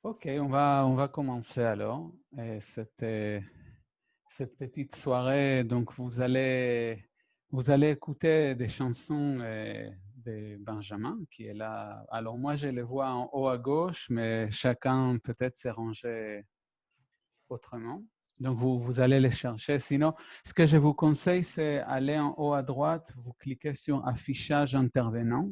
Ok, on va commencer alors. Et cette petite soirée, donc vous allez écouter des chansons de Benjamin qui est là. Alors moi, je les vois en haut à gauche, mais chacun peut-être s'est rangé autrement. Donc vous allez les chercher. Sinon, ce que je vous conseille, c'est aller en haut à droite, vous cliquez sur affichage intervenant.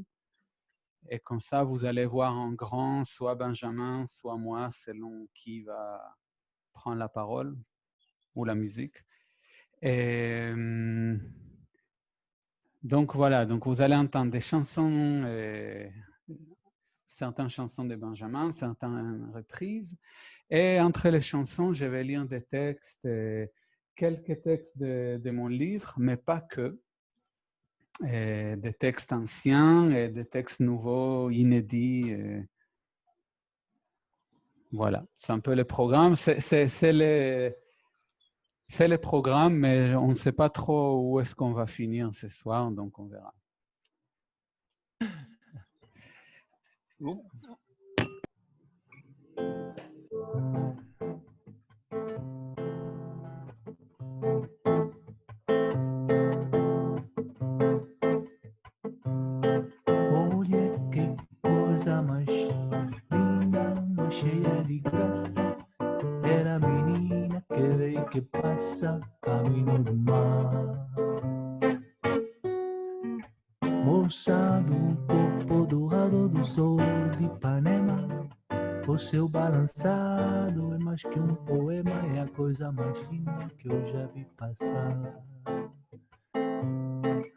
Et comme ça, vous allez voir en grand, soit Benjamin, soit moi, selon qui va prendre la parole ou la musique. Et donc voilà, donc vous allez entendre des chansons, certaines chansons de Benjamin, certaines reprises. Et entre les chansons, je vais lire des textes, quelques textes de mon livre, mais pas que. Et des textes anciens et des textes nouveaux, inédits. Voilà, c'est un peu le programme. C'est le programme, mais on ne sait pas trop où est-ce qu'on va finir ce soir, donc on verra. Bon. Olha que coisa mais linda, mais cheia de graça. Era a menina que veio que passa caminho do mar. Moça do corpo dourado do sol de Ipanema. O seu balançado é mais que um poema, é a coisa mais linda que eu já vi passar.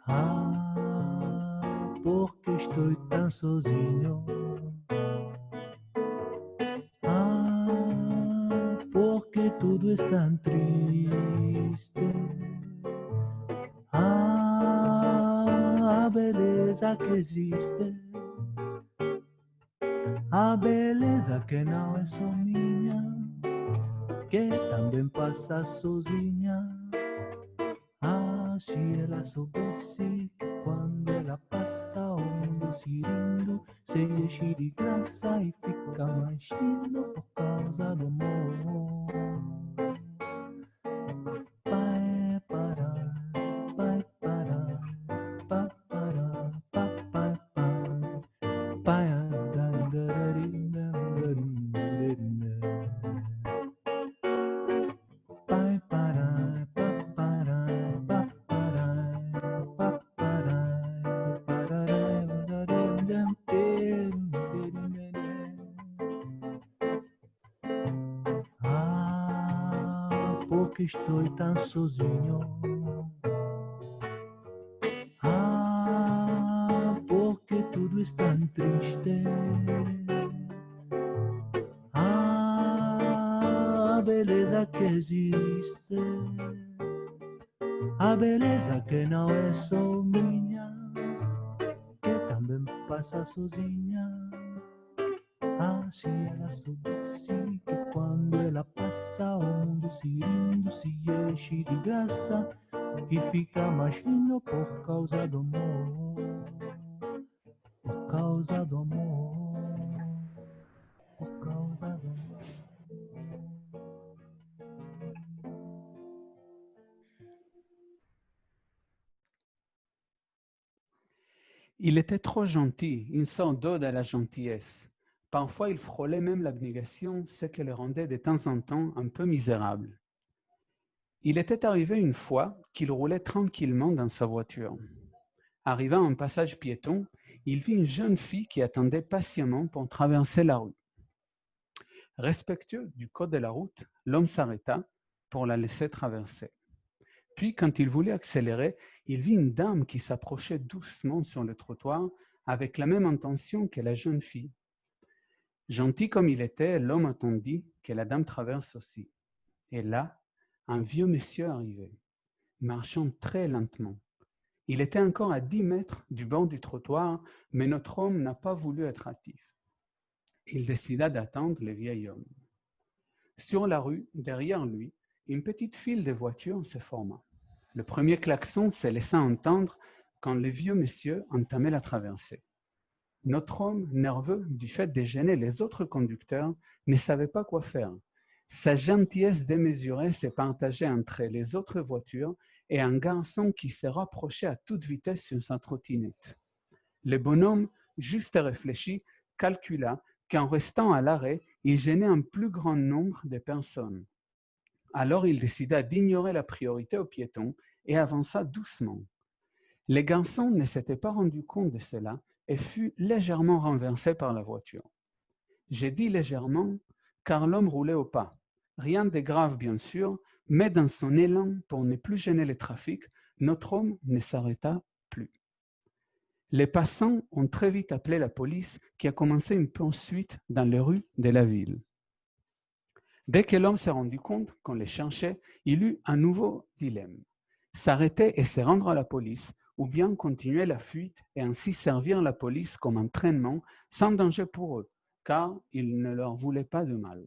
Ah, porque estou tão sozinho. Ah, porque tudo é tão triste. Ah, a beleza que existe. A beleza que não é só minha, que também passa sozinha. Ah, se ela soubesse que quando ela passa o mundo se rindo, se enche de graça e fica mais lindo por causa do amor. Vai parar, vai parar, vai parar, vai parar, vai porque estou tão sozinho. Ah, porque tudo está triste. Ah, a beleza que existe. A beleza que não é só minha, que também passa sozinha. Ah, se ela soubesse que quando ela passa o mundo se rindo, se enche de graça e fica mais lindo por causa do amor. Por causa do amor. Por causa do amor. Il était trop gentil, une sorte d'ode à la gentillesse. Parfois, il frôlait même l'abnégation, ce qui le rendait de temps en temps un peu misérable. Il était arrivé une fois qu'il roulait tranquillement dans sa voiture. Arrivant à un passage piéton, il vit une jeune fille qui attendait patiemment pour traverser la rue. Respectueux du code de la route, l'homme s'arrêta pour la laisser traverser. Puis, quand il voulait accélérer, il vit une dame qui s'approchait doucement sur le trottoir avec la même intention que la jeune fille. Gentil comme il était, l'homme attendit que la dame traverse aussi. Et là, un vieux monsieur arrivait, marchant très lentement. Il était encore à 10 mètres du bord du trottoir, mais notre homme n'a pas voulu être hâtif. Il décida d'attendre le vieil homme. Sur la rue, derrière lui, une petite file de voitures se forma. Le premier klaxon se laissa entendre quand le vieux monsieur entamait la traversée. Notre homme, nerveux du fait de gêner les autres conducteurs, ne savait pas quoi faire. Sa gentillesse démesurée s'est partagée entre les autres voitures et un garçon qui s'est rapproché à toute vitesse sur sa trottinette. Le bonhomme, juste réfléchi, calcula qu'en restant à l'arrêt, il gênait un plus grand nombre de personnes. Alors il décida d'ignorer la priorité aux piétons et avança doucement. Le garçon ne s'était pas rendu compte de cela et fut légèrement renversé par la voiture. J'ai dit légèrement car l'homme roulait au pas. Rien de grave bien sûr, mais dans son élan pour ne plus gêner le trafic, notre homme ne s'arrêta plus. Les passants ont très vite appelé la police qui a commencé une poursuite dans les rues de la ville. Dès que l'homme s'est rendu compte qu'on les cherchait, il eut un nouveau dilemme. S'arrêter et se rendre à la police ou bien continuer la fuite et ainsi servir la police comme entraînement sans danger pour eux, car il ne leur voulait pas de mal.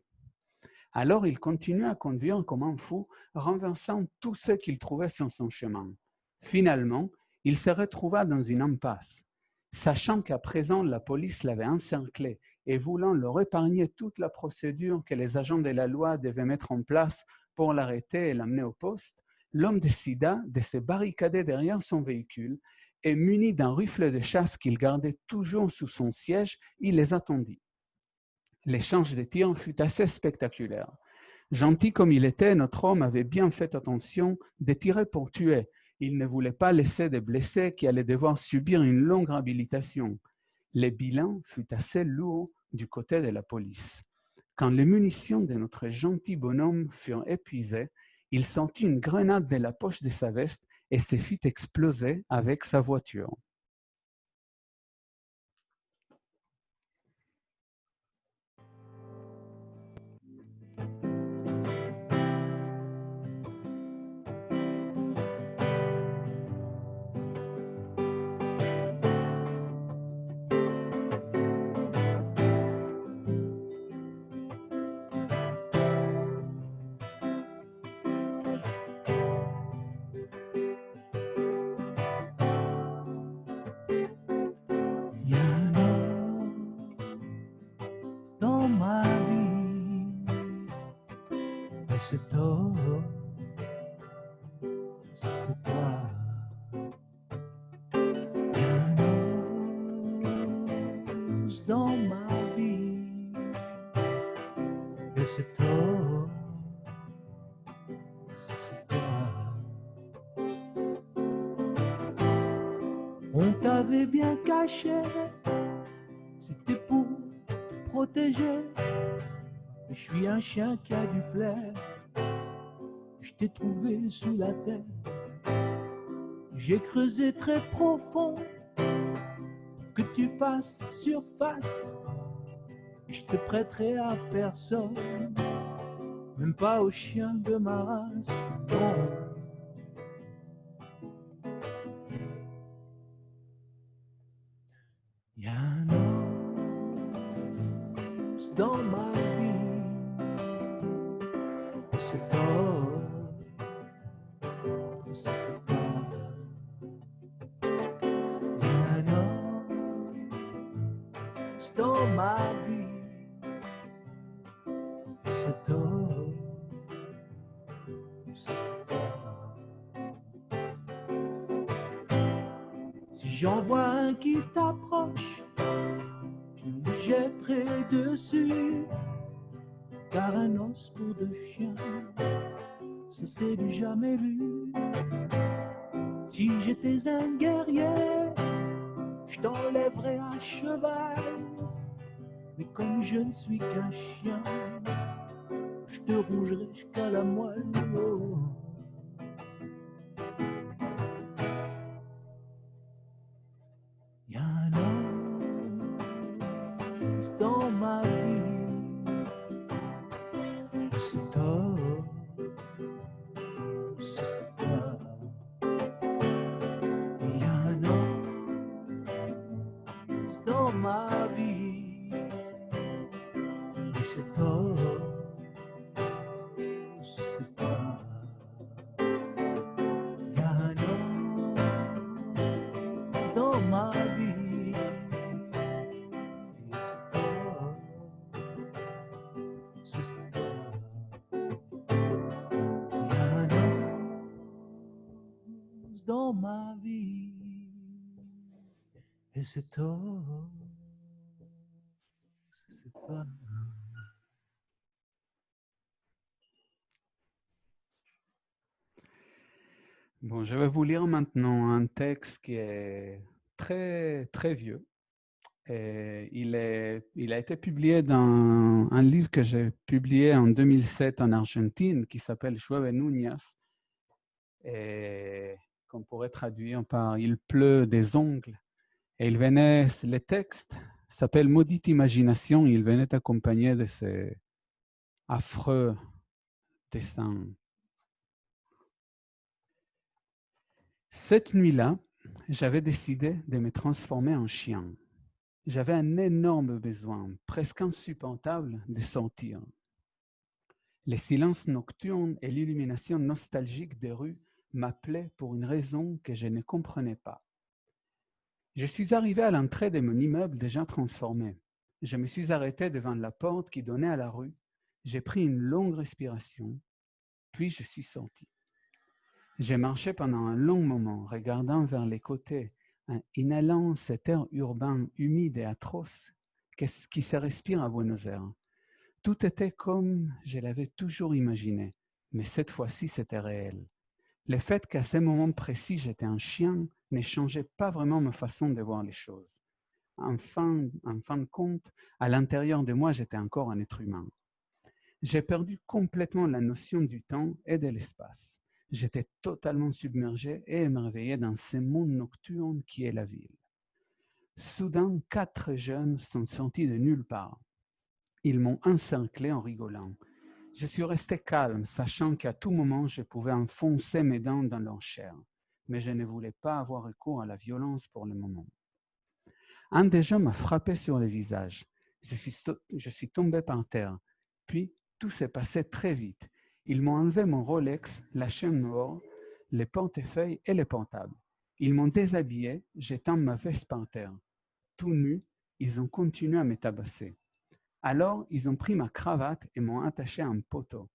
Alors il continua à conduire comme un fou, renversant tous ceux qu'il trouvait sur son chemin. Finalement, il se retrouva dans une impasse. Sachant qu'à présent la police l'avait encerclé et voulant leur épargner toute la procédure que les agents de la loi devaient mettre en place pour l'arrêter et l'amener au poste, l'homme décida de se barricader derrière son véhicule et muni d'un rifle de chasse qu'il gardait toujours sous son siège, il les attendit. L'échange de tirs fut assez spectaculaire. Gentil comme il était, notre homme avait bien fait attention de tirer pour tuer. Il ne voulait pas laisser des blessés qui allaient devoir subir une longue réhabilitation. Le bilan fut assez lourd du côté de la police. Quand les munitions de notre gentil bonhomme furent épuisées, il sortit une grenade de la poche de sa veste et se fit exploser avec sa voiture. Il y a un homme dans ma vie, et cet homme, c'est toi. Il y a un homme dans ma vie, et cet homme, c'est toi. On t'avait bien caché, c'était pour te protéger. Je suis un chien qui a du flair, je t'ai trouvé sous la terre. J'ai creusé très profond pour que tu fasses surface. Je te prêterai à personne, même pas au chien de ma race, non. Il y a un homme dans ma vie, et cet homme, c'est toi. Il y a un homme dans ma vie, et cet homme, c'est toi. Si j'en vois un qui t'approche, je me jetterai dessus, car un os pour deux chiens, ça c'est du jamais vu. Si j'étais un guerrier, je t'enlèverais à cheval, mais comme je ne suis qu'un chien, je te rongerai jusqu'à la moelle. Oh. Il y a un homme dans ma vie, cet homme, c'est toi. Il y a un homme dans ma vie, et cet homme, c'est toi. Il y a un homme dans ma vie, c'est toi. Il y a un os dans ma vie, et c'est toi, c'est toi. Bon, je vais vous lire maintenant un texte qui est très vieux. Et il a été publié dans un livre que j'ai publié en 2007 en Argentine qui s'appelle Llueve Núñez, et qu'on pourrait traduire par Il pleut des ongles. Et le texte s'appelle Maudite imagination. Il venait accompagné de ces affreux dessins. Cette nuit-là, j'avais décidé de me transformer en chien. J'avais un énorme besoin, presque insupportable, de sortir. Les silences nocturnes et l'illumination nostalgique des rues m'appelaient pour une raison que je ne comprenais pas. Je suis arrivé à l'entrée de mon immeuble déjà transformé. Je me suis arrêté devant la porte qui donnait à la rue. J'ai pris une longue respiration, puis je suis sorti. J'ai marché pendant un long moment, regardant vers les côtés, inhalant cet air urbain humide et atroce qui se respire à Buenos Aires. Tout était comme je l'avais toujours imaginé, mais cette fois-ci c'était réel. Le fait qu'à ce moment précis j'étais un chien ne changeait pas vraiment ma façon de voir les choses. En fin de compte, à l'intérieur de moi j'étais encore un être humain. J'ai perdu complètement la notion du temps et de l'espace. J'étais totalement submergé et émerveillé dans ce monde nocturne qui est la ville. Soudain, 4 jeunes sont sortis de nulle part. Ils m'ont encerclé en rigolant. Je suis resté calme, sachant qu'à tout moment, je pouvais enfoncer mes dents dans leur chair. Mais je ne voulais pas avoir recours à la violence pour le moment. Un des jeunes m'a frappé sur le visage. Je suis tombé par terre. Puis, tout s'est passé très vite. Ils m'ont enlevé mon Rolex, la chaîne noire, les portefeuilles et les portables. Ils m'ont déshabillé, jetant ma veste par terre. Tout nu, ils ont continué à me tabasser. Alors, ils ont pris ma cravate et m'ont attaché à un poteau.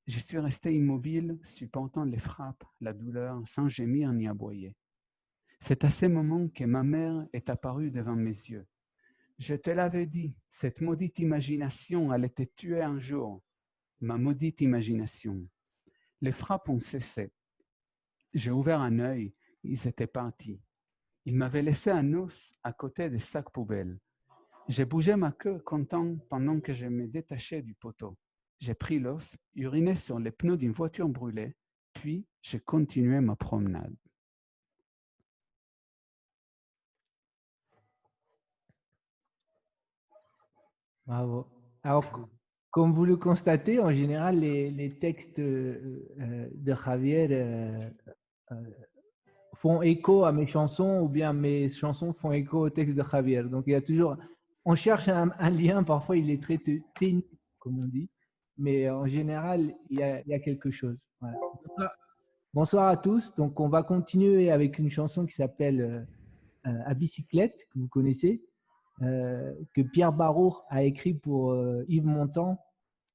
Je suis resté immobile, supportant les frappes, la douleur, sans gémir ni aboyer. C'est à ce moment que ma mère est apparue devant mes yeux. Je te l'avais dit, cette maudite imagination allait te tuer un jour. Ma maudite imagination. Les frappes ont cessé. J'ai ouvert un œil, ils étaient partis. Ils m'avaient laissé un os à côté des sacs poubelles. J'ai bougé ma queue content pendant que je me détachais du poteau. J'ai pris l'os, uriné sur les pneus d'une voiture brûlée, puis j'ai continué ma promenade. Bravo. Alors, comme vous le constatez, en général, les textes de Javier euh, font écho à mes chansons ou bien mes chansons font écho au texte de Javier. Donc, il y a toujours, on cherche un lien, parfois il est très ténu, comme on dit, mais en général, il y a quelque chose. Voilà. Bonsoir à tous. Donc, on va continuer avec une chanson qui s'appelle À bicyclette, que vous connaissez, que Pierre Barrault a écrit pour Yves Montand.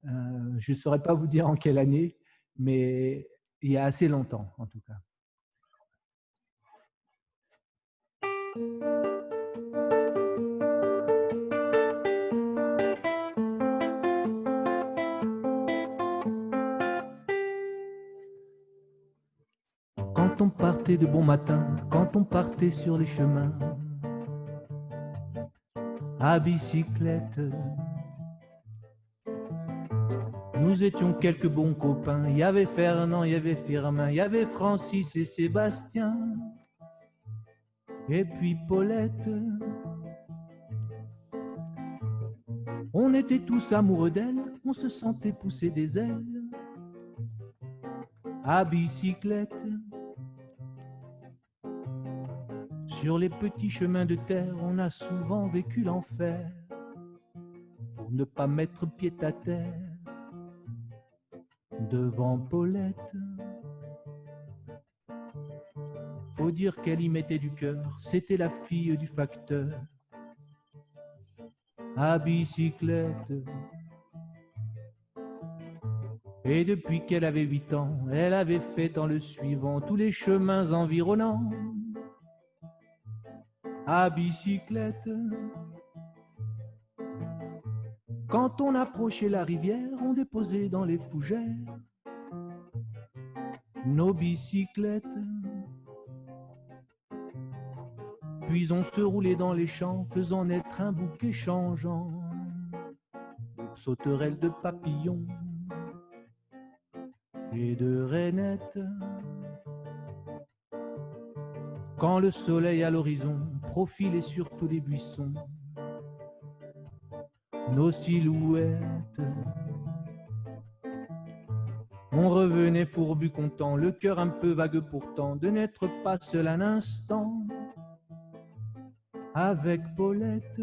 Je ne saurais pas vous dire en quelle année, mais il y a assez longtemps, en tout cas. Quand on partait de bon matin, quand on partait sur les chemins, à bicyclette, nous étions quelques bons copains. Il y avait Fernand, il y avait Firmin, il y avait Francis et Sébastien, et puis Paulette. On était tous amoureux d'elle, on se sentait pousser des ailes à bicyclette. Sur les petits chemins de terre, on a souvent vécu l'enfer pour ne pas mettre pied à terre devant Paulette. Faut dire qu'elle y mettait du cœur, c'était la fille du facteur à bicyclette. Et depuis qu'elle avait 8 ans, elle avait fait en le suivant tous les chemins environnants. À bicyclette, quand on approchait la rivière, on déposait dans les fougères nos bicyclettes. Puis on se roulait dans les champs, faisant naître un bouquet changeant de sauterelles, de papillons et de rainettes. Quand le soleil à l'horizon profilait sur tous les buissons nos silhouettes, on revenait fourbu content, le cœur un peu vague pourtant, de n'être pas seul un instant avec Paulette.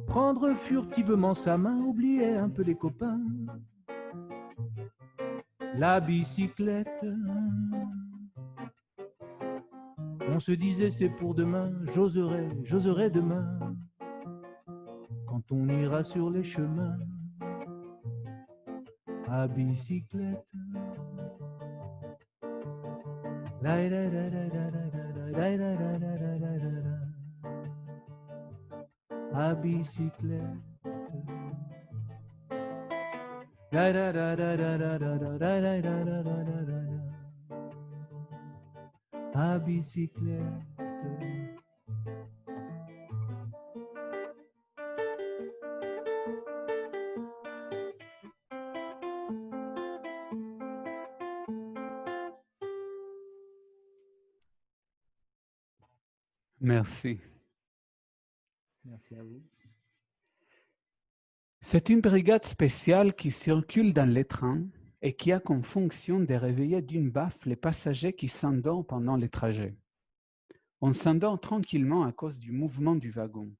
Prendre furtivement sa main, oublier un peu les copains, la bicyclette. On se disait c'est pour demain, j'oserai demain, quand on ira sur les chemins à bicyclette. À bicyclette. À bicyclette. Merci. Merci à vous. C'est une brigade spéciale qui circule dans les trains et qui a comme fonction de réveiller d'une baffe les passagers qui s'endorment pendant les trajets. On s'endort tranquillement à cause du mouvement du wagon.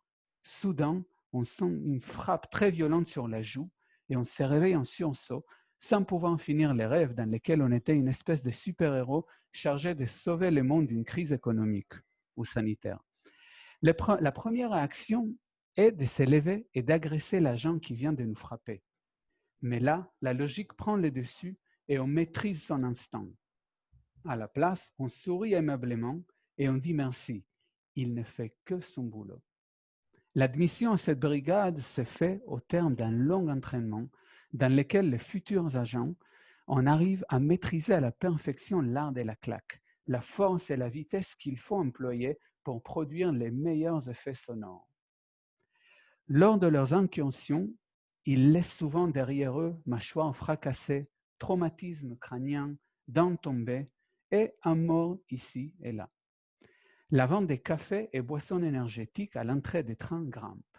Soudain, on sent une frappe très violente sur la joue et on se réveille en sursaut sans pouvoir finir les rêves dans lesquels on était une espèce de super-héros chargé de sauver le monde d'une crise économique ou sanitaire. La première réaction est de se lever et d'agresser l'agent qui vient de nous frapper. Mais là, la logique prend le dessus et on maîtrise son instinct. À la place, on sourit aimablement et on dit merci. Il ne fait que son boulot. L'admission à cette brigade s'est faite au terme d'un long entraînement dans lequel les futurs agents en arrivent à maîtriser à la perfection l'art de la claque, la force et la vitesse qu'il faut employer pour produire les meilleurs effets sonores. Lors de leurs incursions, ils laissent souvent derrière eux mâchoires fracassées, traumatismes crâniens, dents tombées et un mort ici et là. La vente des cafés et boissons énergétiques à l'entrée des trains grimpe.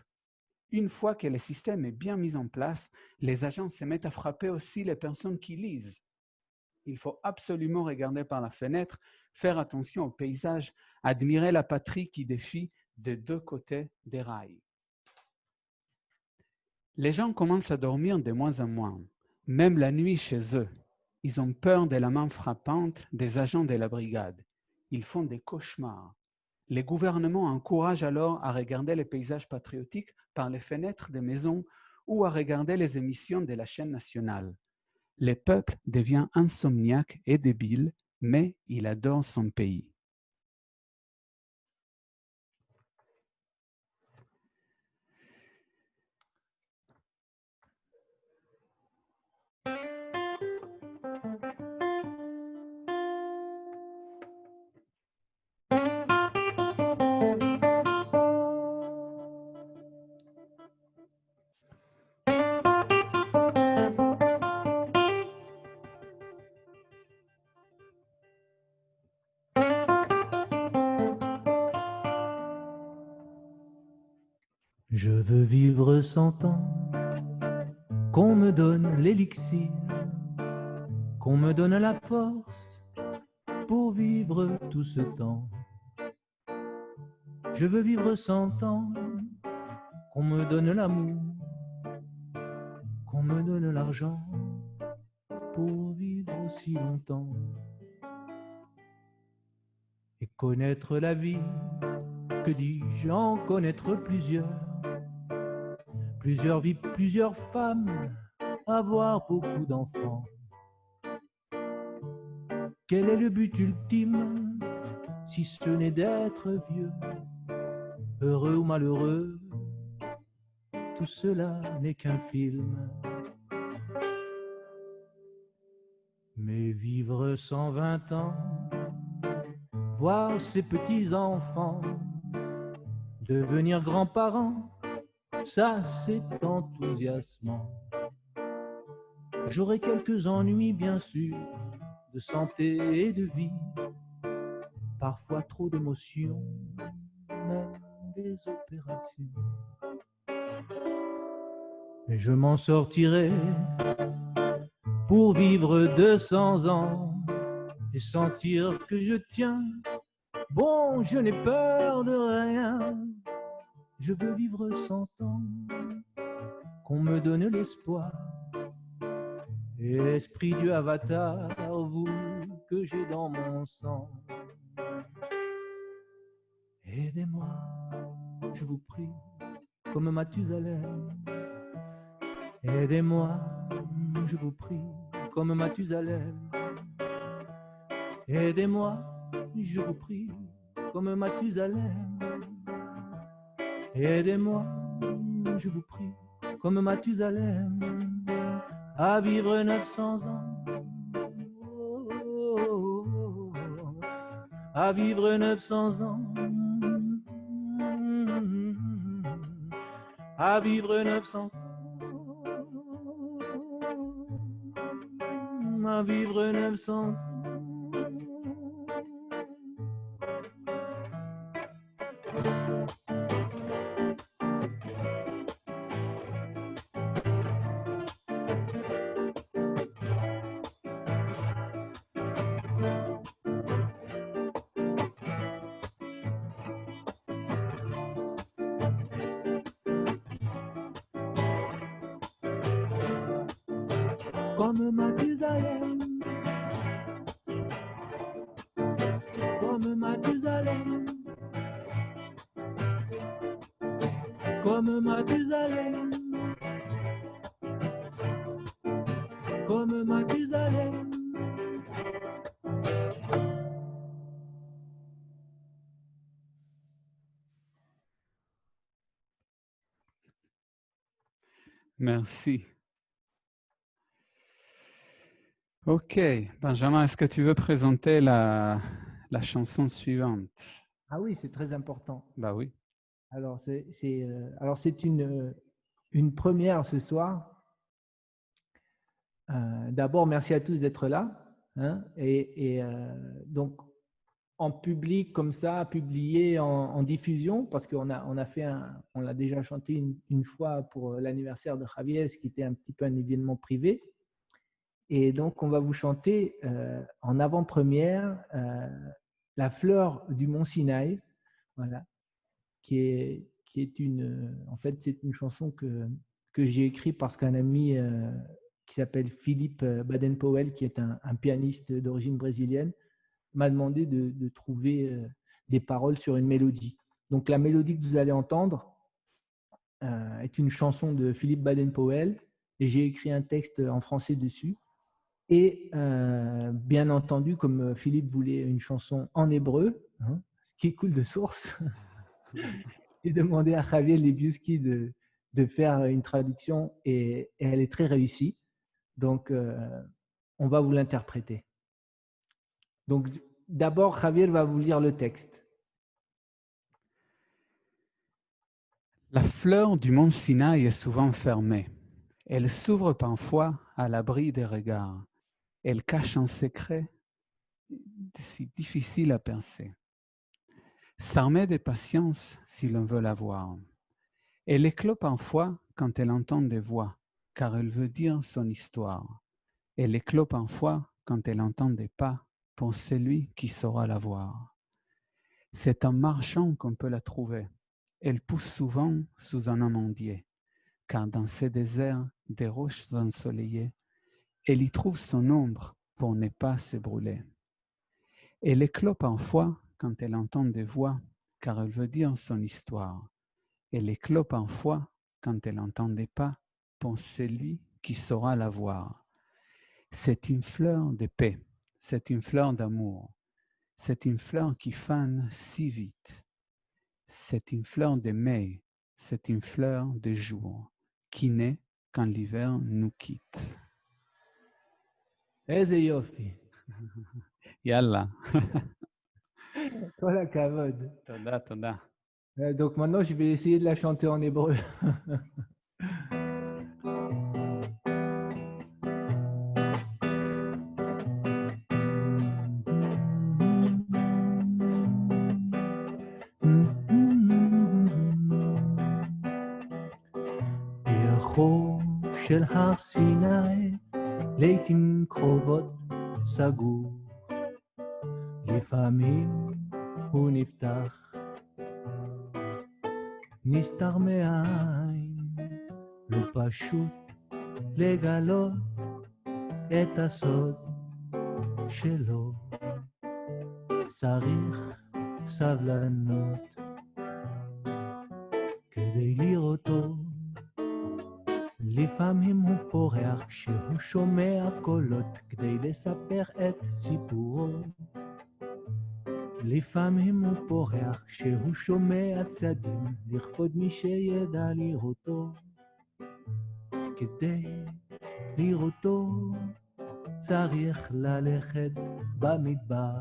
Une fois que le système est bien mis en place, les agents se mettent à frapper aussi les personnes qui lisent. Il faut absolument regarder par la fenêtre, faire attention au paysage, admirer la patrie qui défie des deux côtés des rails. Les gens commencent à dormir de moins en moins, même la nuit chez eux. Ils ont peur de la main frappante des agents de la brigade. Ils font des cauchemars. Les gouvernements encouragent alors à regarder les paysages patriotiques par les fenêtres des maisons ou à regarder les émissions de la chaîne nationale. Le peuple devient insomniaque et débile, mais il adore son pays. Je veux vivre 100 ans, qu'on me donne l'élixir, qu'on me donne la force pour vivre tout ce temps. Je veux vivre 100 ans, qu'on me donne l'amour, qu'on me donne l'argent pour vivre aussi longtemps. Et connaître la vie, que dis-je, en connaître plusieurs. Plusieurs vies, plusieurs femmes, avoir beaucoup d'enfants. Quel est le but ultime, si ce n'est d'être vieux, heureux ou malheureux, tout cela n'est qu'un film. Mais vivre 120 ans, voir ses petits-enfants devenir grands-parents, ça c'est enthousiasmant. J'aurai quelques ennuis bien sûr, de santé et de vie, parfois trop d'émotions, même des opérations. Mais je m'en sortirai pour vivre 200 ans et sentir que je tiens. Bon, je n'ai peur de rien, je veux vivre 100 ans, qu'on me donne l'espoir. Et l'esprit du avatar, vous que j'ai dans mon sang. Aidez-moi, je vous prie, comme Mathusalem. Aidez-moi, je vous prie, comme Mathusalem. Aidez-moi, je vous prie, comme Mathusalem. Aidez-moi, je vous prie, comme Mathusalem, à vivre 900 ans. À vivre 900 ans. À vivre 900 ans. À vivre 900 ans. Comme Mathusalem, comme Mathusalem, comme Mathusalem, comme Mathusalem. Merci. Ok, Benjamin, est-ce que tu veux présenter la chanson suivante? Ah oui, c'est très important. Bah oui. Alors, c'est une première ce soir. D'abord, merci à tous d'être là. Hein, donc, en public comme ça, publié en diffusion, parce qu'on on l'a déjà chanté une fois pour l'anniversaire de Javier, ce qui était un petit peu un événement privé. Et donc, on va vous chanter en avant-première La fleur du Mont Sinaï, voilà, qui est en fait, c'est une chanson que j'ai écrite parce qu'un ami qui s'appelle Philippe Baden-Powell, qui est un pianiste d'origine brésilienne, m'a demandé de trouver des paroles sur une mélodie. Donc la mélodie que vous allez entendre est une chanson de Philippe Baden-Powell et j'ai écrit un texte en français dessus. Et bien entendu, comme Philippe voulait une chanson en hébreu, hein, ce qui est cool de source, j'ai demandé à Javier Lebioski de faire une traduction et elle est très réussie. Donc, on va vous l'interpréter. Donc, d'abord, Javier va vous lire le texte. La fleur du mont Sinaï est souvent fermée. Elle s'ouvre parfois à l'abri des regards. Elle cache un secret si difficile à percer. S'armer de patience si l'on veut la voir. Elle éclot parfois quand elle entend des voix, car elle veut dire son histoire. Elle éclot parfois quand elle entend des pas pour celui qui saura la voir. C'est en marchant qu'on peut la trouver. Elle pousse souvent sous un amandier, car dans ces déserts des roches ensoleillées, elle y trouve son ombre pour ne pas se brûler. Elle éclot parfois quand elle entend des voix, car elle veut dire son histoire. Elle éclot parfois quand elle entend des pas pour celui qui saura la voir. C'est une fleur de paix, c'est une fleur d'amour, c'est une fleur qui fane si vite. C'est une fleur de mai, c'est une fleur de jour, qui naît quand l'hiver nous quitte. איזה יופי. יאללה. כל הכבוד. תודה, תודה. Donc maintenant, je vais essayer de la chanter en hébreu. ירחו של הר סיני, לעתים קרובות סגור, לפעמים הוא נפתח, נסתר מעין, לא פשוט לגלות את הסוד שלו, צריך סבלנות כדי לראותו. לפעמים הוא פורח כשהוא שומע קולות כדי לספר את סיפורו. לפעמים הוא פורח כשהוא שומע צעדים לכבוד מי שידע לראותו. כדי לראותו צריך ללכת במדבר.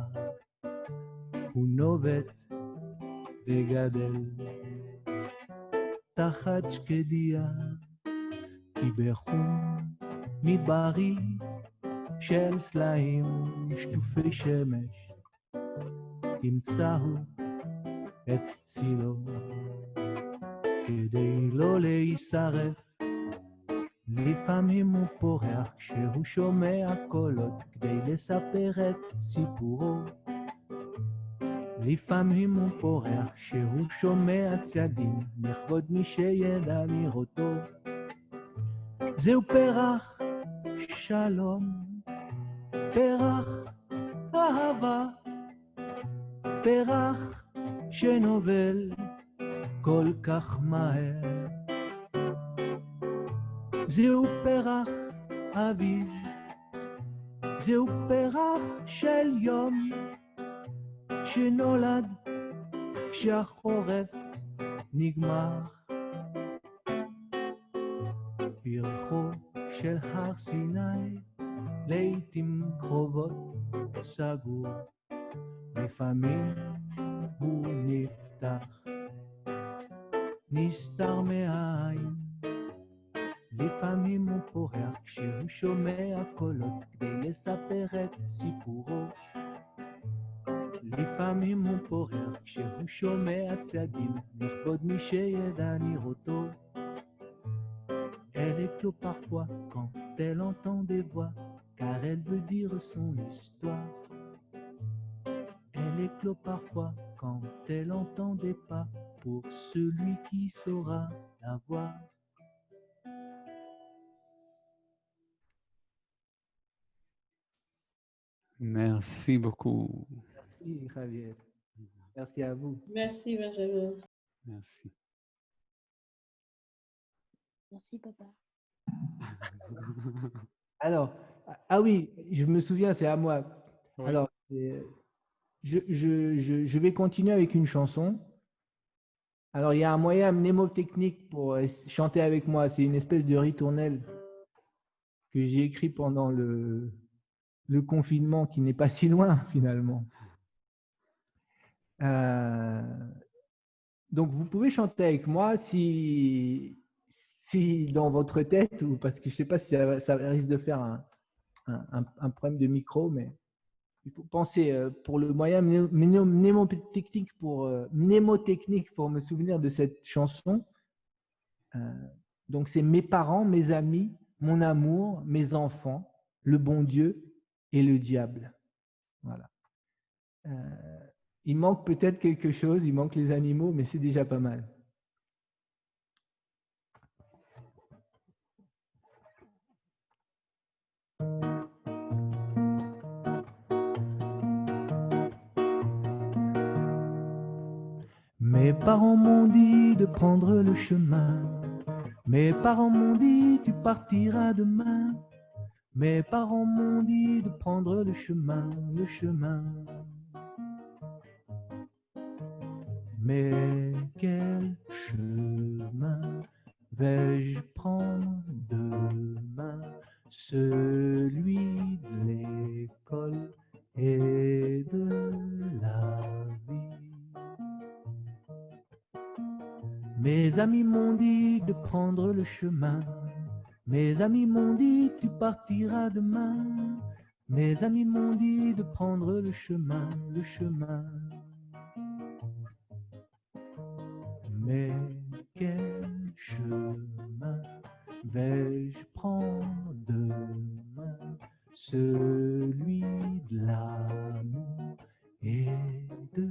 הוא נובט וגדל תחת שקדיה, כי בחום מדברי של סלעים שטופי שמש ימצאו את צילו. כדי לא להישרף לפעמים הוא פורח כשהוא שומע קולות כדי לספר את סיפורו. לפעמים הוא פורח כשהוא שומע צעדים לכבוד מי שידע לראותו. זהו פרח שלום, פרח אהבה, פרח שנובל כל כך מהר. זהו פרח אביב, זהו פרח של יום שנולד כשהחורף נגמר. פרחו של הר סיני לעתים קרובות סגור, לפעמים הוא נפתח, נסתר מעין. לפעמים הוא פורח כשהוא שומע קולות כדי לספר את סיפורו. לפעמים הוא פורח כשהוא שומע צעדים לכבוד מי שידע לראותו. Elle éclot parfois quand elle entend des voix, car elle veut dire son histoire. Elle éclot parfois quand elle entend des pas, pour celui qui saura la voir. Merci beaucoup. Merci Javier. Merci à vous. Merci Benjamin. Merci. Merci, papa. Alors, ah oui, je me souviens, c'est à moi. Oui. Alors, je vais continuer avec une chanson. Alors, il y a un moyen mnémotechnique pour chanter avec moi. C'est une espèce de ritournelle que j'ai écrit pendant le confinement, qui n'est pas si loin finalement. Donc, vous pouvez chanter avec moi si dans votre tête, ou parce que je ne sais pas si ça risque de faire un problème de micro, mais il faut penser pour le moyen mnémotechnique pour me souvenir de cette chanson. Donc, c'est mes parents, mes amis, mon amour, mes enfants, le bon Dieu et le diable. Voilà. Il manque peut-être quelque chose, il manque les animaux, mais c'est déjà pas mal. Mes parents m'ont dit de prendre le chemin Mes parents m'ont dit, tu partiras demain. Mes parents m'ont dit de prendre le chemin, le chemin. Mais quel chemin vais-je prendre demain? Celui de l'école et de la vie. Mes amis m'ont dit de prendre le chemin. Mes amis m'ont dit tu partiras demain. Mes amis m'ont dit de prendre le chemin, le chemin. Mais quel chemin vais-je prendre demain? Celui de l'amour et de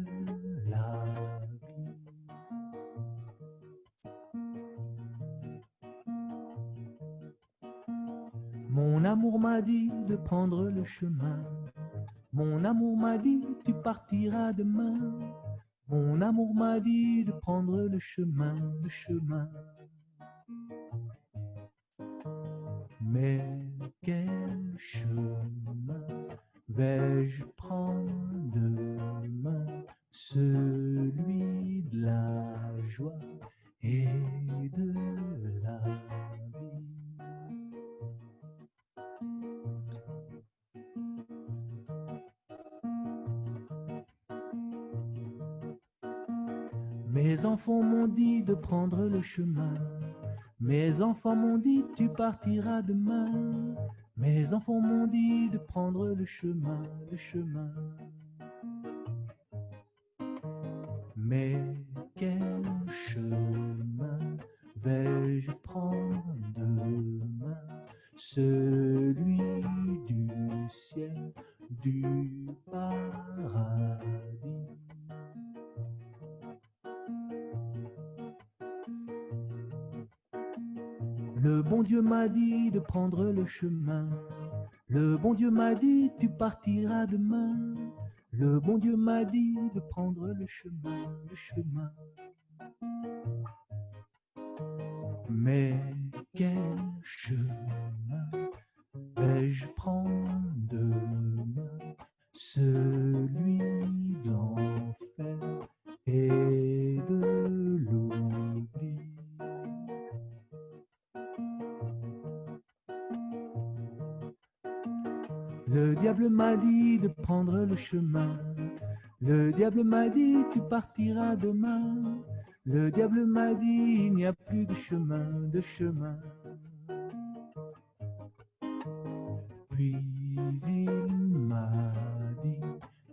la vie. Mon amour m'a dit de prendre le chemin. Mon amour m'a dit tu partiras demain. Mon amour m'a dit de prendre le chemin, le chemin. Mais quel chemin vais-je prendre demain? Celui de la joie et de la vie. Mes enfants m'ont dit de prendre le chemin. Mes enfants m'ont dit tu partiras demain. Mes enfants m'ont dit de prendre le chemin, le chemin. Mais quel chemin vais-je prendre demain? Celui du ciel, du paradis. Le bon Dieu m'a dit de prendre le chemin. Le bon Dieu m'a dit tu partiras demain. Le bon Dieu m'a dit de prendre le chemin, le chemin. Mais quel chemin vais-je prendre demain? Celui de l'enfer et de l'oubli. Le diable m'a dit de prendre le chemin. Le diable m'a dit tu partiras demain. Le diable m'a dit il n'y a plus de chemin, de chemin. Puis il m'a dit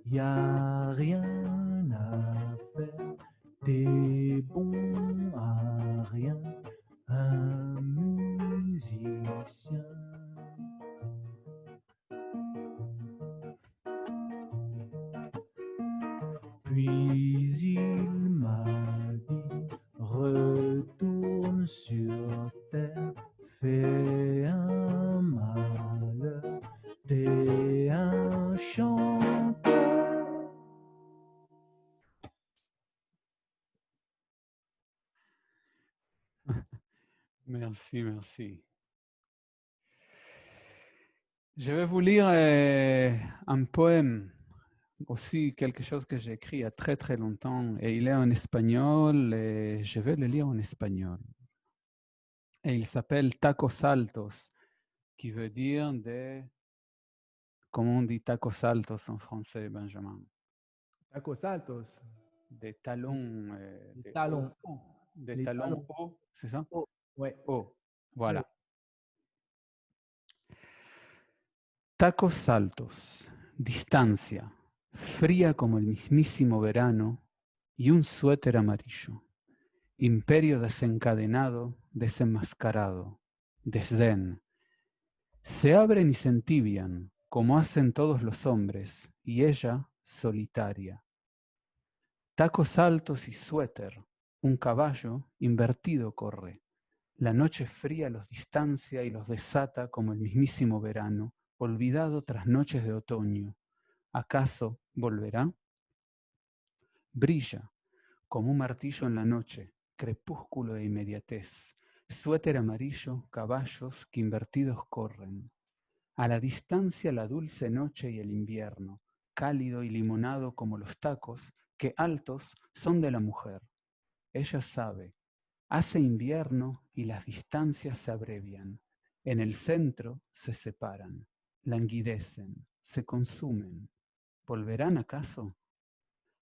il n'y a rien à faire. T'es bon à rien, un musicien. Puis il m'a dit retourne sur terre, fais un malheur, t'es un chanteur. Merci, merci. Je vais vous lire un poème, aussi quelque chose que j'ai écrit il y a très très longtemps, et il est en espagnol, et je vais le lire en espagnol. Et il s'appelle Tacos Altos, qui veut dire des... Comment on dit tacos altos en français, Benjamin? Tacos altos. Des talons... des talons hauts. Des Les talons talons hauts, c'est ça? hauts, ouais. Hauts, voilà. Ouais. Tacos altos, distancia, fría como el mismísimo verano y un suéter amarillo. Imperio desencadenado, desenmascarado, desdén. Se abren y se entibian, como hacen todos los hombres, y ella solitaria. Tacos altos y suéter, un caballo invertido corre. La noche fría los distancia y los desata como el mismísimo verano, olvidado tras noches de otoño. ¿Acaso volverá? Brilla como un martillo en la noche, crepúsculo e inmediatez. Suéter amarillo, caballos que invertidos corren. A la distancia la dulce noche y el invierno, cálido y limonado como los tacos, que altos son de la mujer. Ella sabe, hace invierno y las distancias se abrevian. En el centro se separan, languidecen, se consumen. ¿Volverán acaso?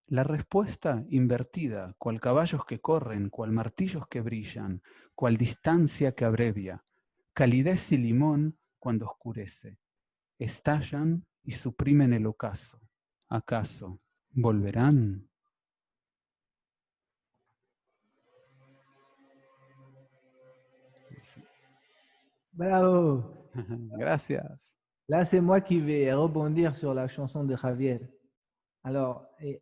La respuesta invertida, cual caballos que corren, cual martillos que brillan, cual distancia que abrevia, calidez y limón cuando oscurece, estallan y suprimen el ocaso. ¿Acaso volverán? Bravo. Gracias. Là, c'est moi qui vais rebondir sur la chanson de Javier. Alors, et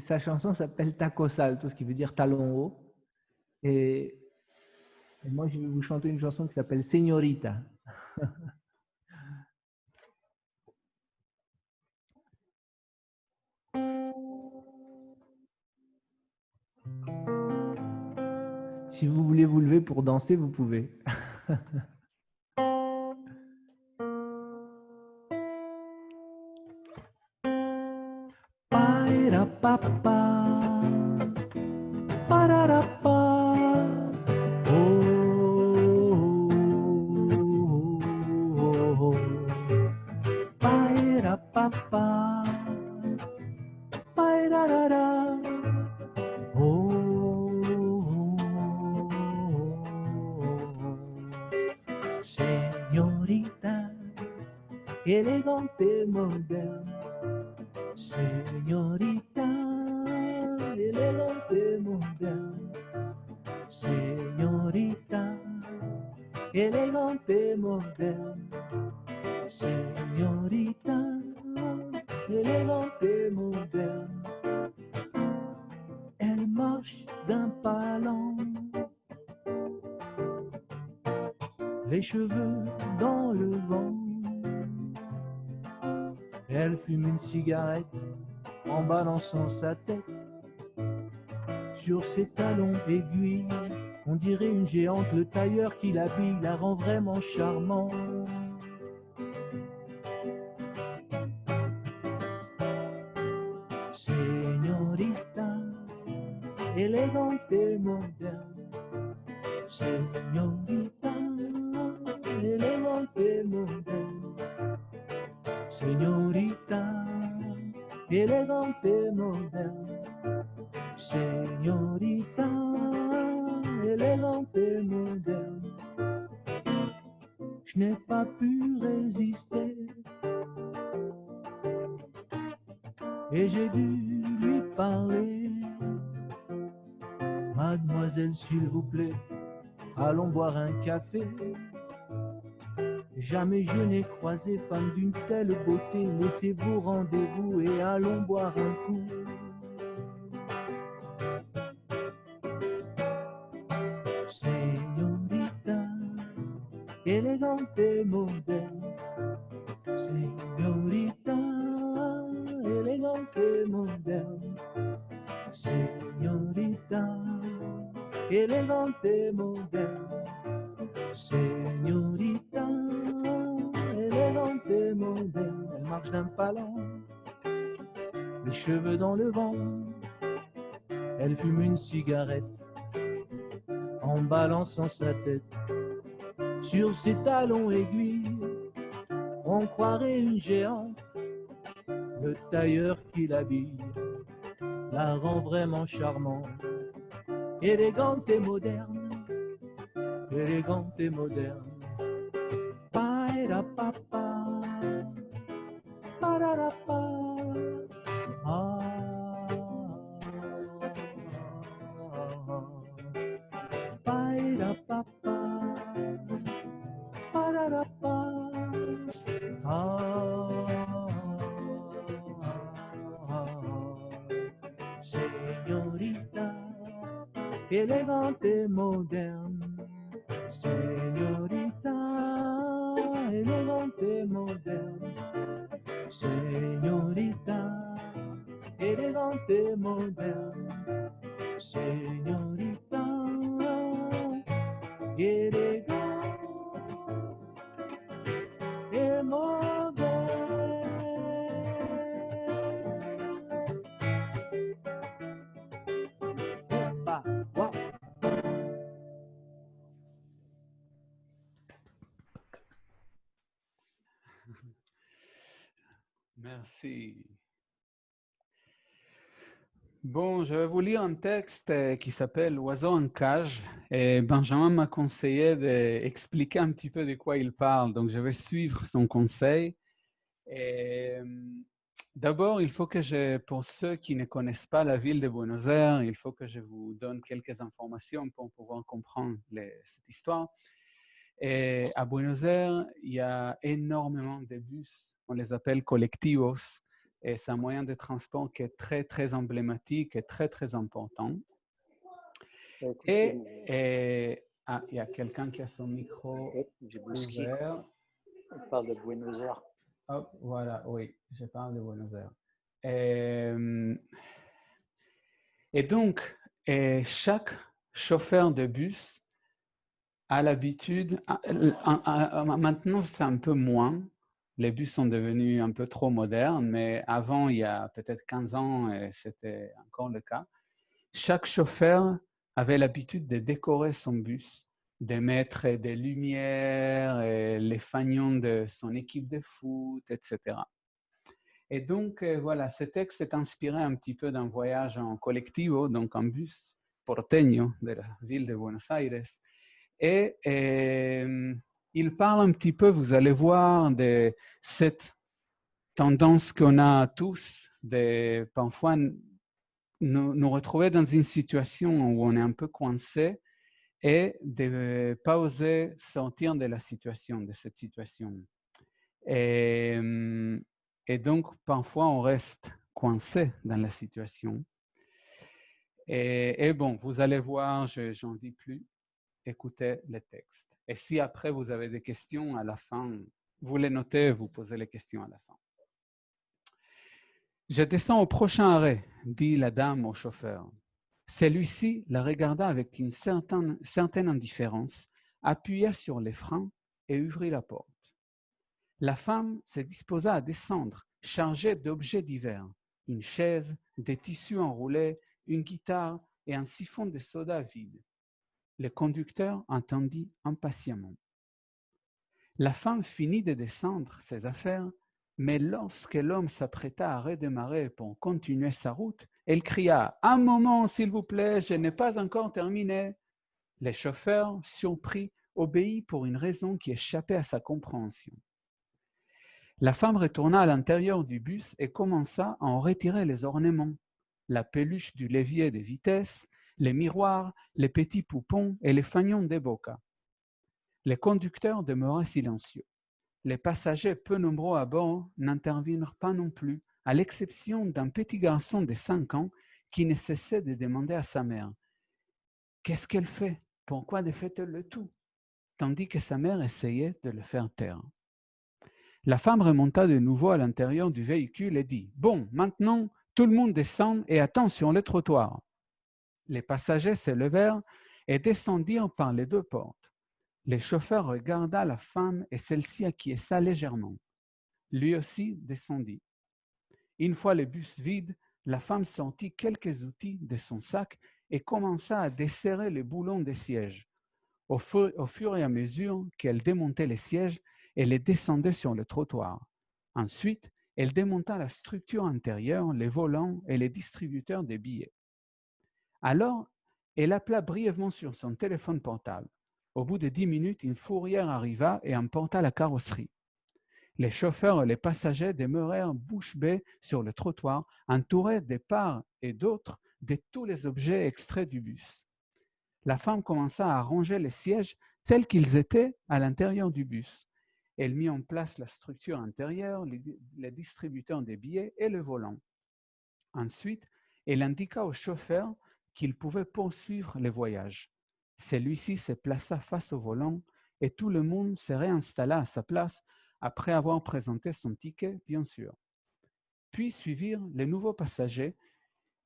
sa chanson s'appelle Taco Salto, ce qui veut dire talon haut. Et moi, je vais vous chanter une chanson qui s'appelle Señorita. Si vous voulez vous lever pour danser, vous pouvez. Paira papa, pararapa, oh, paira papa, pairarara, señorita, elegante moderna. Señorita, elegante moderne. Señorita, elegante moderne. Señorita, elegante moderne. Elle marche d'un pas lent, les cheveux dans le vent. Elle fume une cigarette en balançant sa tête sur ses talons aiguilles. On dirait une géante, le tailleur qui l'habille la rend vraiment charmante. Señorita, élégante et moderne. Señorita, élégante et moderne. Señorita, élégante et moderne. Señorita, élégante et moderne. Je n'ai pas pu résister et j'ai dû lui parler. Mademoiselle, s'il vous plaît, allons boire un café. Jamais je n'ai croisé femme d'une telle beauté. Laissez vos rendez-vous et allons boire un coup. Señorita, élégante et moderne. Señorita, élégante et moderne. Señorita, élégante et moderne. Señorita, élégante et moderne. Elle marche d'un pas lent, les cheveux dans le vent. Elle fume une cigarette en balançant sa tête sur ses talons aiguilles. On croirait une géante, le tailleur qui l'habille la rend vraiment charmante. Élégante et moderne, élégante et moderne. Paira papa, pararapa, ah. Paira papa, pararapa, Señorita, élégante et moderne. Señorita, élégante et moderne. Señorita, élégante et moderne. Señorita, élégant et moderne. Bah, ouais. Merci. Bon, je vais vous lire un texte qui s'appelle Oiseau en cage. Et Benjamin m'a conseillé d'expliquer un petit peu de quoi il parle. Donc, je vais suivre son conseil. Et, d'abord, il faut que pour ceux qui ne connaissent pas la ville de Buenos Aires, il faut que je vous donne quelques informations pour pouvoir comprendre cette histoire. Et à Buenos Aires, il y a énormément de bus, on les appelle colectivos, et c'est un moyen de transport qui est très, très emblématique et très, très important. Il y a quelqu'un qui a son micro ouvert. On parle de Buenos Aires. Hop, voilà, oui, je parle de Buenos Aires. Et donc, chaque chauffeur de bus a l'habitude, maintenant c'est un peu moins, les bus sont devenus un peu trop modernes, mais avant, il y a peut-être 15 ans, c'était encore le cas. Chaque chauffeur avait l'habitude de décorer son bus, de mettre des lumières, et les fanions de son équipe de foot, etc. Et donc, voilà, ce texte est inspiré un petit peu d'un voyage en collectivo, donc en bus porteño de la ville de Buenos Aires. Et il parle un petit peu, vous allez voir, de cette tendance qu'on a tous de parfois nous retrouver dans une situation où on est un peu coincé et de ne pas oser sortir de la situation, de cette situation. Et donc, parfois, on reste coincé dans la situation. Et bon, vous allez voir, j'en dis plus, écoutez les textes. Et si après, vous avez des questions à la fin, vous les notez, vous posez les questions à la fin. Je descends au prochain arrêt, dit la dame au chauffeur. Celui-ci la regarda avec une certaine indifférence, appuya sur les freins et ouvrit la porte. La femme se disposa à descendre, chargée d'objets divers, une chaise, des tissus enroulés, une guitare et un siphon de soda vide. Le conducteur attendit impatiemment. La femme finit de descendre ses affaires, mais lorsque l'homme s'apprêta à redémarrer pour continuer sa route, elle cria « Un moment, s'il vous plaît, je n'ai pas encore terminé ». Le chauffeur, surpris, obéit pour une raison qui échappait à sa compréhension. La femme retourna à l'intérieur du bus et commença à en retirer les ornements, la peluche du levier de vitesse, les miroirs, les petits poupons et les fanions des bocas. Le conducteur demeura silencieux. Les passagers peu nombreux à bord n'intervinrent pas non plus, à l'exception d'un petit garçon de 5 ans qui ne cessait de demander à sa mère « Qu'est-ce qu'elle fait? Pourquoi défait-elle le tout ?» tandis que sa mère essayait de le faire taire. La femme remonta de nouveau à l'intérieur du véhicule et dit « Bon, maintenant, tout le monde descend et attend sur le trottoir. » Les passagers se levèrent et descendirent par les 2 portes. Le chauffeur regarda la femme et celle-ci acquiesça légèrement. Lui aussi descendit. Une fois le bus vide, la femme sortit quelques outils de son sac et commença à desserrer les boulons des sièges. Au fur et à mesure qu'elle démontait les sièges, elle les descendait sur le trottoir. Ensuite, elle démonta la structure intérieure, les volants et les distributeurs des billets. Alors, elle appela brièvement sur son téléphone portable. Au bout de 10 minutes, une fourrière arriva et emporta la carrosserie. Les chauffeurs et les passagers demeurèrent bouche bée sur le trottoir, entourés de part et d'autre de tous les objets extraits du bus. La femme commença à ranger les sièges tels qu'ils étaient à l'intérieur du bus. Elle mit en place la structure intérieure, les distributeurs des billets et le volant. Ensuite, elle indiqua au chauffeur qu'il pouvait poursuivre le voyage. Celui-ci se plaça face au volant et tout le monde se réinstalla à sa place après avoir présenté son ticket, bien sûr. Puis suivirent les nouveaux passagers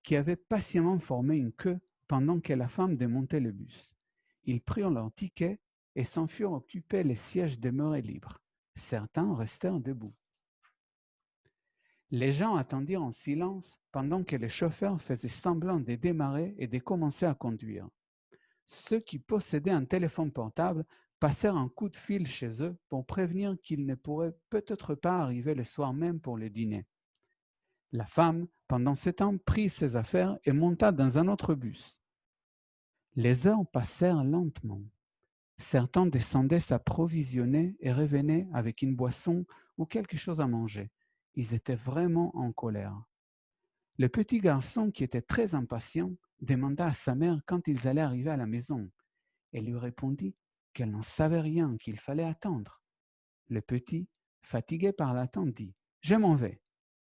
qui avaient patiemment formé une queue pendant que la femme démontait le bus. Ils prirent leur ticket et s'enfuirent occuper les sièges demeurés libres. Certains restèrent debout. Les gens attendirent en silence pendant que les chauffeurs faisaient semblant de démarrer et de commencer à conduire. Ceux qui possédaient un téléphone portable passèrent un coup de fil chez eux pour prévenir qu'ils ne pourraient peut-être pas arriver le soir même pour le dîner. La femme, pendant ce temps, prit ses affaires et monta dans un autre bus. Les heures passèrent lentement. Certains descendaient s'approvisionner et revenaient avec une boisson ou quelque chose à manger. Ils étaient vraiment en colère. Le petit garçon, qui était très impatient, demanda à sa mère quand ils allaient arriver à la maison. Elle lui répondit qu'elle n'en savait rien, qu'il fallait attendre. Le petit, fatigué par l'attente, dit « Je m'en vais »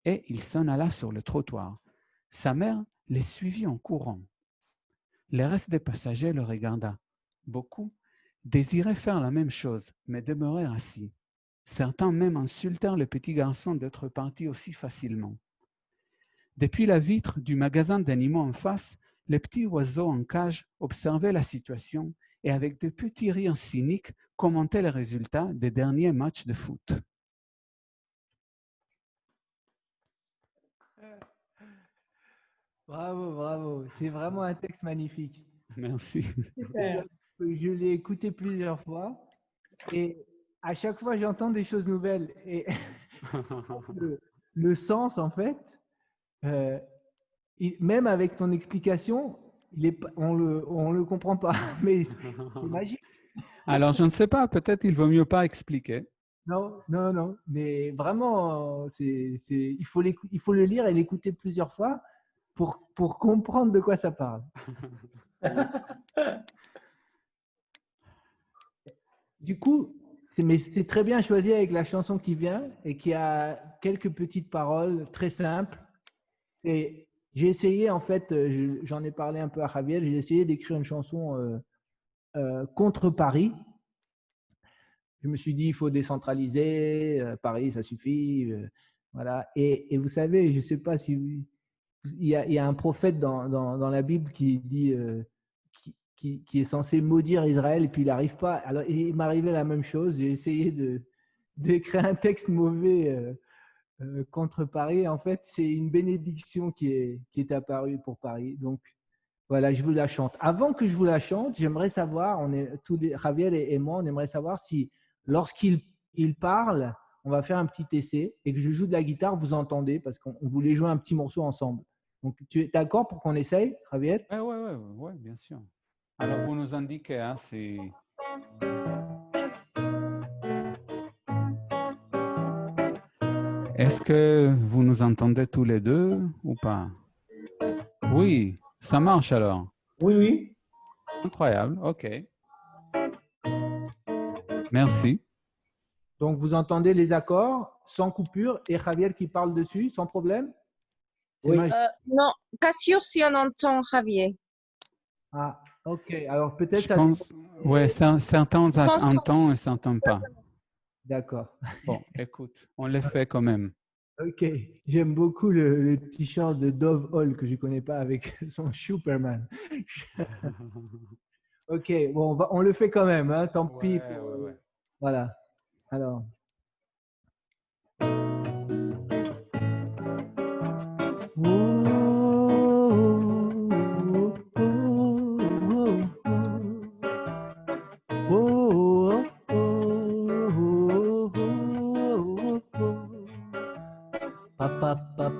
et il s'en alla sur le trottoir. Sa mère les suivit en courant. Le reste des passagers le regarda. Beaucoup désiraient faire la même chose, mais demeurèrent assis. Certains même insultèrent le petit garçon d'être parti aussi facilement. Depuis la vitre du magasin d'animaux en face, le petit oiseau en cage observait la situation et avec de petits rires cyniques commentait les résultats des derniers matchs de foot. Bravo, bravo. C'est vraiment un texte magnifique. Merci. Super. Je l'ai écouté plusieurs fois et à chaque fois, j'entends des choses nouvelles. Et le sens, en fait, même avec ton explication, on le comprend pas. Mais c'est magique. Alors, je ne sais pas, peut-être il vaut mieux pas expliquer. Non, non, non. Mais vraiment, il faut le lire et l'écouter plusieurs fois pour comprendre de quoi ça parle. Du coup, c'est très bien choisi avec la chanson qui vient et qui a quelques petites paroles très simples. Et j'ai essayé, en fait, j'en ai parlé un peu à Javier, j'ai essayé d'écrire une chanson contre Paris. Je me suis dit, il faut décentraliser, Paris, ça suffit. Voilà. Et vous savez, je ne sais pas si il y a un prophète dans la Bible qui dit, qui est censé maudire Israël et puis il n'arrive pas. Alors, il m'arrivait la même chose. J'ai essayé d'écrire un texte mauvais contre Paris. En fait, c'est une bénédiction qui est apparue pour Paris. Donc, voilà, je vous la chante. Avant que je vous la chante, j'aimerais savoir, Javier et moi, on aimerait savoir si, lorsqu'il parle, on va faire un petit essai et que je joue de la guitare, vous entendez, parce qu'on voulait jouer un petit morceau ensemble. Donc, tu es d'accord pour qu'on essaye, Javier? Oui, bien sûr. Alors, vous nous indiquez, hein, si... Est-ce que vous nous entendez tous les deux ou pas? Oui, ça marche alors. Oui, oui. Incroyable, ok. Merci. Donc, vous entendez les accords sans coupure et Javier qui parle dessus sans problème? Oui. Non, pas sûr si on entend Javier. Ah, ok. Alors, peut-être Je ça... pense, ouais, certains entendent et certains pas. D'accord. Bon, écoute, on le fait quand même. Ok. J'aime beaucoup le t-shirt de Dove Hall que je ne connais pas avec son Superman. Ok, bon, on le fait quand même, hein, tant pis. Ouais. Voilà. Alors.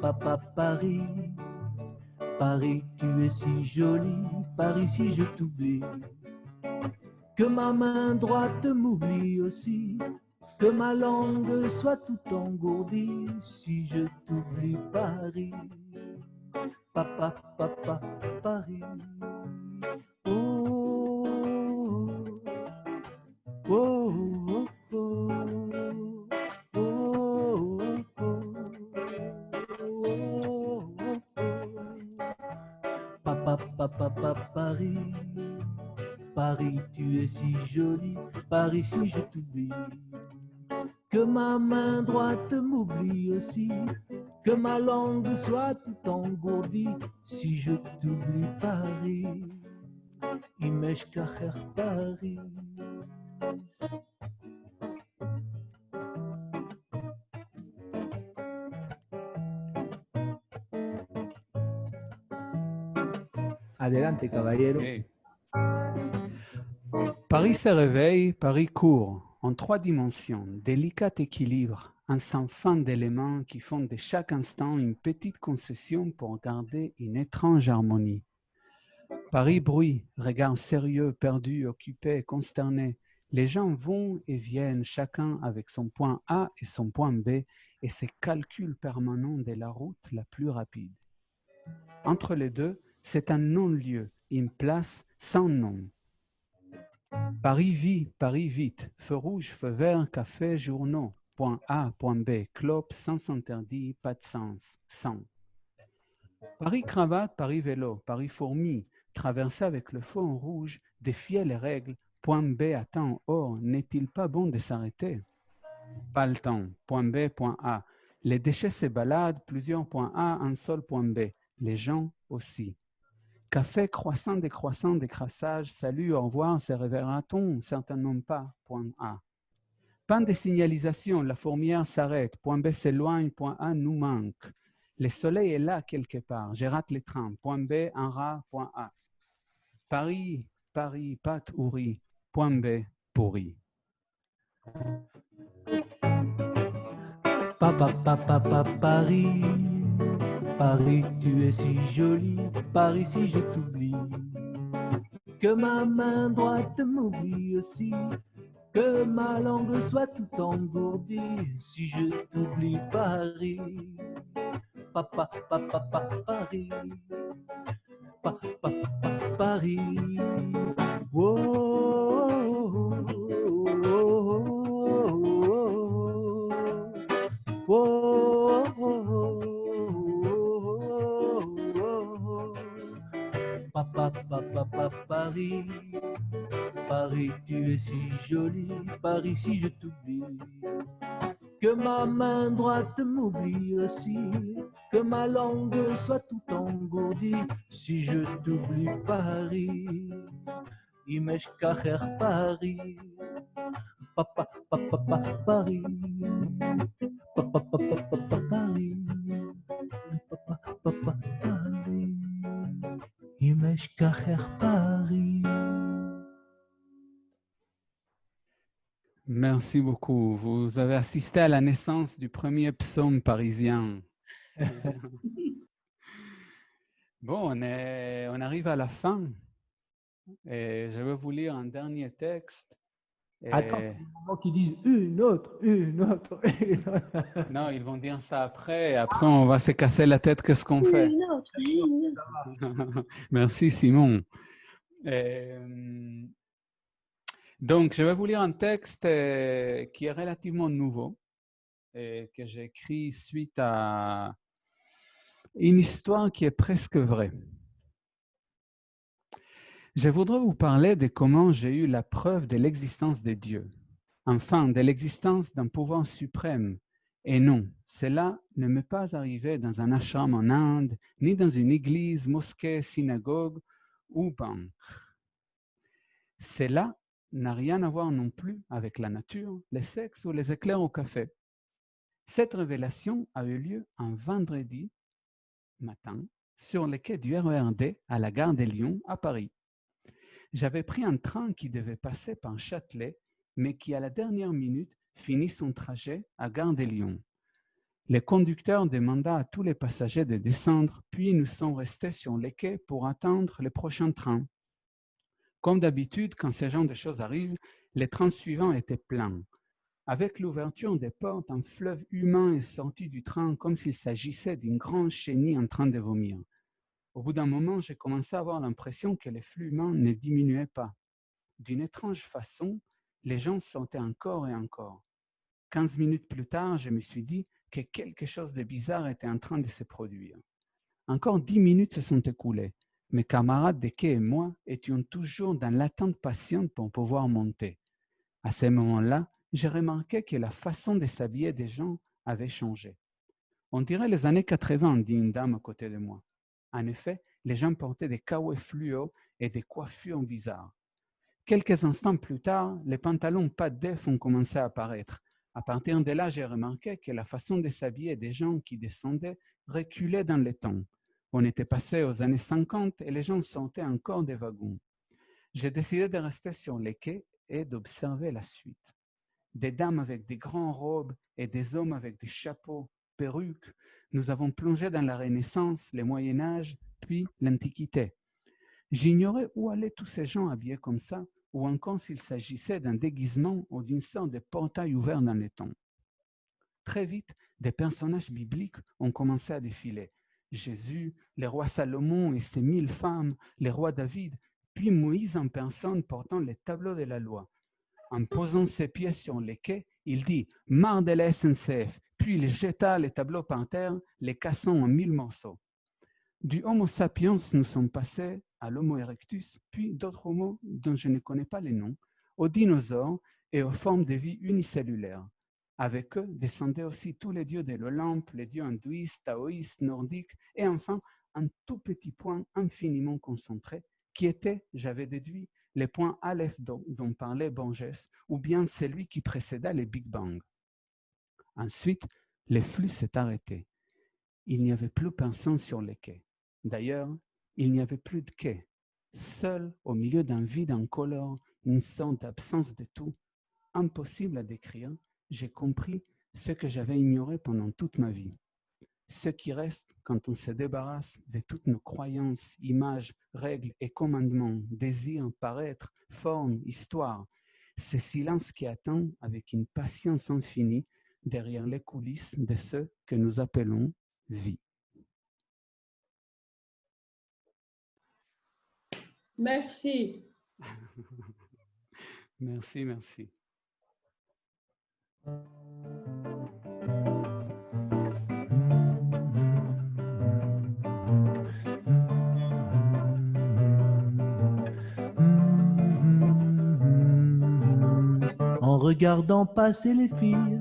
Papa, Paris, Paris, tu es si jolie, Paris, si je t'oublie, que ma main droite m'oublie aussi, que ma langue soit tout engourdie, si je t'oublie, Paris, papa, Paris. Oh, oh, oh, oh, oh, oh, Papa, Paris, Paris, tu es si jolie, Paris, si je t'oublie, que ma main droite m'oublie aussi, que ma langue soit tout engourdie, si je t'oublie, Paris, Imeshkacher Paris. Adelante, caballero. Sí. Paris se réveille, Paris court, en 3 dimensions, délicat équilibre, un sans fin d'éléments qui font de chaque instant une petite concession pour garder une étrange harmonie. Paris bruit, regard sérieux, perdu, occupé, consterné. Les gens vont et viennent, chacun avec son point A et son point B, et ses calculs permanents de la route la plus rapide. Entre les deux, c'est un non-lieu, une place sans nom. Paris vit, Paris vite, feu rouge, feu vert, café, journaux, point A, point B, clope, sens interdit, pas de sens, sans. Paris cravate, Paris vélo, Paris fourmi, traverser avec le feu en rouge, défier les règles, point B à temps, or, n'est-il pas bon de s'arrêter? Pas le temps, point B, point A. Les déchets se baladent, plusieurs points A, un seul point B. Les gens aussi. Café, croissant, décrassage, salut, au revoir, se reverra-t-on? Certainement pas, point A. Panne de signalisation, la fourmière s'arrête, point B s'éloigne, point A nous manque. Le soleil est là quelque part, je rate les trains, point B, un rat, point A. Paris, Paris, pâte ou riz, point B, pourri. Paris, Paris, tu es si jolie, Paris, si je t'oublie, que ma main droite m'oublie aussi, que ma langue soit tout engourdie, si je t'oublie, Paris, Paris, Paris, oh, Paris, Paris, tu es si jolie, Paris, si je t'oublie, que ma main droite m'oublie aussi, que ma langue soit tout engourdie, si je t'oublie, Paris, Imesh Kacher Paris, Paris, Paris, Paris, Imesh Kacher Paris. Merci beaucoup. Vous avez assisté à la naissance du premier psaume parisien. Bon, on arrive à la fin. Et je vais vous lire un dernier texte. Attends, il y a des moments qui disent une autre. Non, ils vont dire ça après. Après, on va se casser la tête. Qu'est-ce qu'on fait? Merci, Simon. Donc, je vais vous lire un texte qui est relativement nouveau et que j'ai écrit suite à une histoire qui est presque vraie. Je voudrais vous parler de comment j'ai eu la preuve de l'existence de Dieu, enfin de l'existence d'un pouvoir suprême. Et non, cela ne m'est pas arrivé dans un ashram en Inde, ni dans une église, mosquée, synagogue ou banque. Cela n'a rien à voir non plus avec la nature, le sexe ou les éclairs au café. Cette révélation a eu lieu un vendredi matin sur les quais du RERD à la gare de Lyon à Paris. J'avais pris un train qui devait passer par Châtelet, mais qui à la dernière minute finit son trajet à gare de Lyon. Le conducteur demanda à tous les passagers de descendre, puis nous sommes restés sur les quais pour attendre le prochain train. Comme d'habitude, quand ce genre de choses arrivent, les trains suivants étaient pleins. Avec l'ouverture des portes, un fleuve humain est sorti du train comme s'il s'agissait d'une grande chenille en train de vomir. Au bout d'un moment, j'ai commencé à avoir l'impression que les flux humains ne diminuaient pas. D'une étrange façon, les gens sortaient encore et encore. 15 minutes plus tard, je me suis dit que quelque chose de bizarre était en train de se produire. Encore 10 minutes se sont écoulées. Mes camarades de quai et moi étions toujours dans l'attente patiente pour pouvoir monter. À ce moment-là, j'ai remarqué que la façon de s'habiller des gens avait changé. On dirait les années 80, dit une dame à côté de moi. En effet, les gens portaient des kawaii fluo et des coiffures bizarres. Quelques instants plus tard, les pantalons pas de def ont commencé à apparaître. À partir de là, j'ai remarqué que la façon de s'habiller des gens qui descendaient reculait dans le temps. On était passé aux années 50 et les gens sortaient encore des wagons. J'ai décidé de rester sur les quais et d'observer la suite. Des dames avec des grandes robes et des hommes avec des chapeaux, perruques. Nous avons plongé dans la Renaissance, le Moyen-Âge, puis l'Antiquité. J'ignorais où allaient tous ces gens habillés comme ça, ou encore s'il s'agissait d'un déguisement ou d'une sorte de portail ouvert dans les temps. Très vite, des personnages bibliques ont commencé à défiler. Jésus, le roi Salomon et ses 1000 femmes, le roi David, puis Moïse en personne portant les tableaux de la loi. En posant ses pieds sur les quais, il dit « Marre de la SNCF », puis il jeta les tableaux par terre, les cassant en 1000 morceaux. Du Homo sapiens, nous sommes passés à l'Homo erectus, puis d'autres homos dont je ne connais pas les noms, aux dinosaures et aux formes de vie unicellulaires. Avec eux descendaient aussi tous les dieux de l'Olympe, les dieux hindouistes, taoïstes, nordiques, et enfin un tout petit point infiniment concentré, qui était, j'avais déduit, le point Aleph dont parlait Borges, ou bien celui qui précéda le Big Bang. Ensuite, le flux s'est arrêté. Il n'y avait plus personne sur les quais. D'ailleurs, il n'y avait plus de quai. Seul, au milieu d'un vide incolore, une sorte d'absence de tout, impossible à décrire, j'ai compris ce que j'avais ignoré pendant toute ma vie. Ce qui reste quand on se débarrasse de toutes nos croyances, images, règles et commandements, désirs, paraître, formes, histoire, ce silence qui attend avec une patience infinie derrière les coulisses de ce que nous appelons vie. Merci. Merci, merci. En regardant passer les filles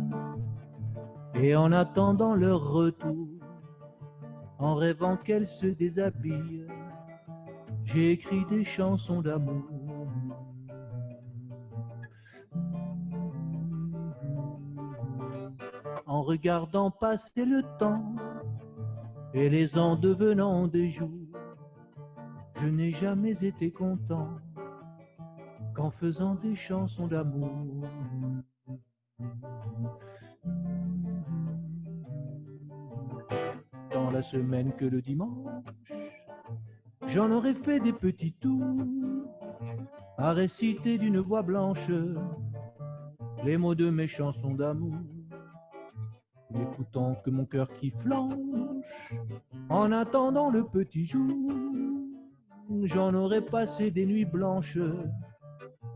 et en attendant leur retour, en rêvant qu'elles se déshabillent, j'ai écrit des chansons d'amour. En regardant passer le temps et les ans devenant des jours, je n'ai jamais été content qu'en faisant des chansons d'amour. Dans la semaine que le dimanche, j'en aurais fait des petits tours à réciter d'une voix blanche les mots de mes chansons d'amour. N'écoutant que mon cœur qui flanche, en attendant le petit jour, j'en aurais passé des nuits blanches